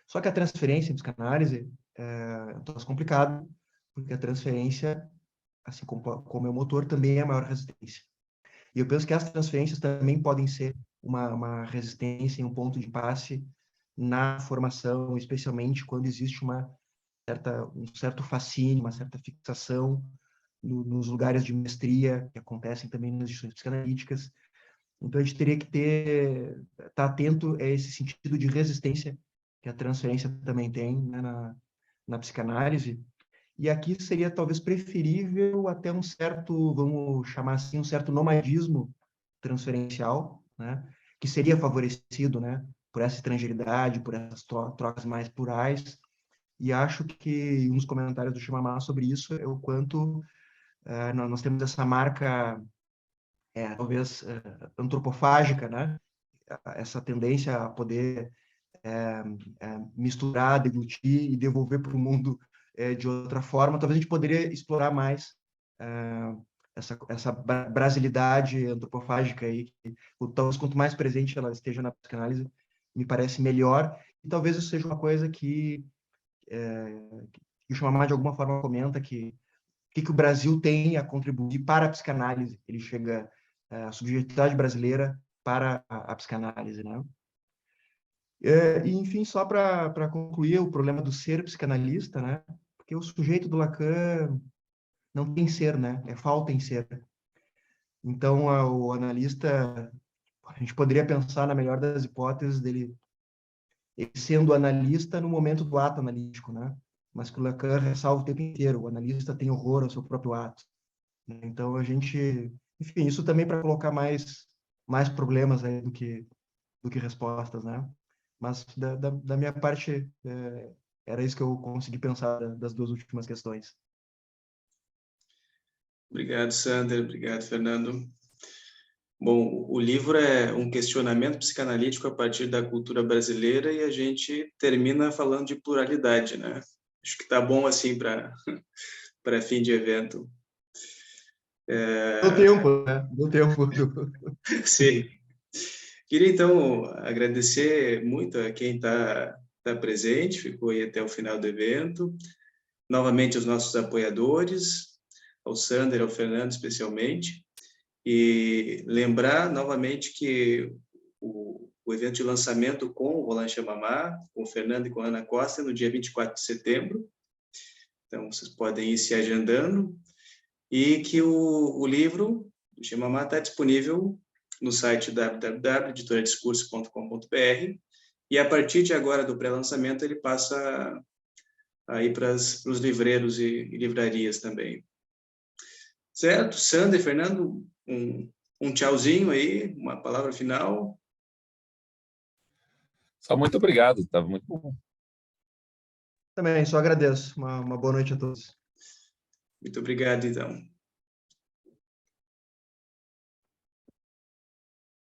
Só que a transferência em psicanálise é um troço complicado, porque a transferência, assim como é o motor, também é a maior resistência. E eu penso que as transferências também podem ser uma resistência e um ponto de impasse na formação, especialmente quando existe um certo fascínio, uma certa fixação nos lugares de mestria que acontecem também nas instituições psicanalíticas. Então, a gente teria que estar atento a esse sentido de resistência que a transferência também tem, né, na psicanálise. E aqui seria talvez preferível até um certo, vamos chamar assim, um certo nomadismo transferencial, né, que seria favorecido, né, por essa estrangeiridade, por essas trocas mais plurais. E acho que um dos comentários do Shimamá sobre isso é o quanto nós temos essa marca, talvez antropofágica, né, essa tendência a poder misturar, deglutir e devolver para o mundo de outra forma. Talvez a gente poderia explorar mais essa brasilidade antropofágica aí, que talvez quanto mais presente ela esteja na psicanálise, me parece melhor. E talvez isso seja uma coisa que o Shimamá de alguma forma comenta que o Brasil tem a contribuir para a psicanálise. Ele chega a subjetividade brasileira para a psicanálise, né? E, enfim, só para concluir o problema do ser psicanalista, né? Porque o sujeito do Lacan não tem ser, né? É falta em ser. Então, o analista, a gente poderia pensar, na melhor das hipóteses, dele ele sendo analista no momento do ato analítico, né? Mas que o Lacan ressalva o tempo inteiro, o analista tem horror ao seu próprio ato. Então, a gente... Enfim, isso também para colocar mais problemas aí do que respostas, né? Mas, da minha parte, era isso que eu consegui pensar das duas últimas questões. Obrigado, Sander. Obrigado, Fernando. Bom, o livro é um questionamento psicanalítico a partir da cultura brasileira e a gente termina falando de pluralidade, né? Acho que está bom assim para fim de evento. Deu tempo, né? Deu tempo. Sim. Queria, então, agradecer muito a quem está presente, ficou aí até o final do evento. Novamente, os nossos apoiadores, ao Sander, ao Fernando, especialmente. E lembrar novamente que o evento de lançamento com o Roland Chamamá, com o Fernando e com a Ana Costa, é no dia 24 de setembro. Então, vocês podem ir se agendando. E que o livro do Chamamá está disponível no site www.editoradiscurso.com.br e a partir de agora do pré-lançamento ele passa aí para os livreiros e livrarias também. Certo? Sander, Fernando, um tchauzinho aí, uma palavra final. Só muito obrigado, estava muito bom. Também, só agradeço. Uma boa noite a todos. Muito obrigado, então.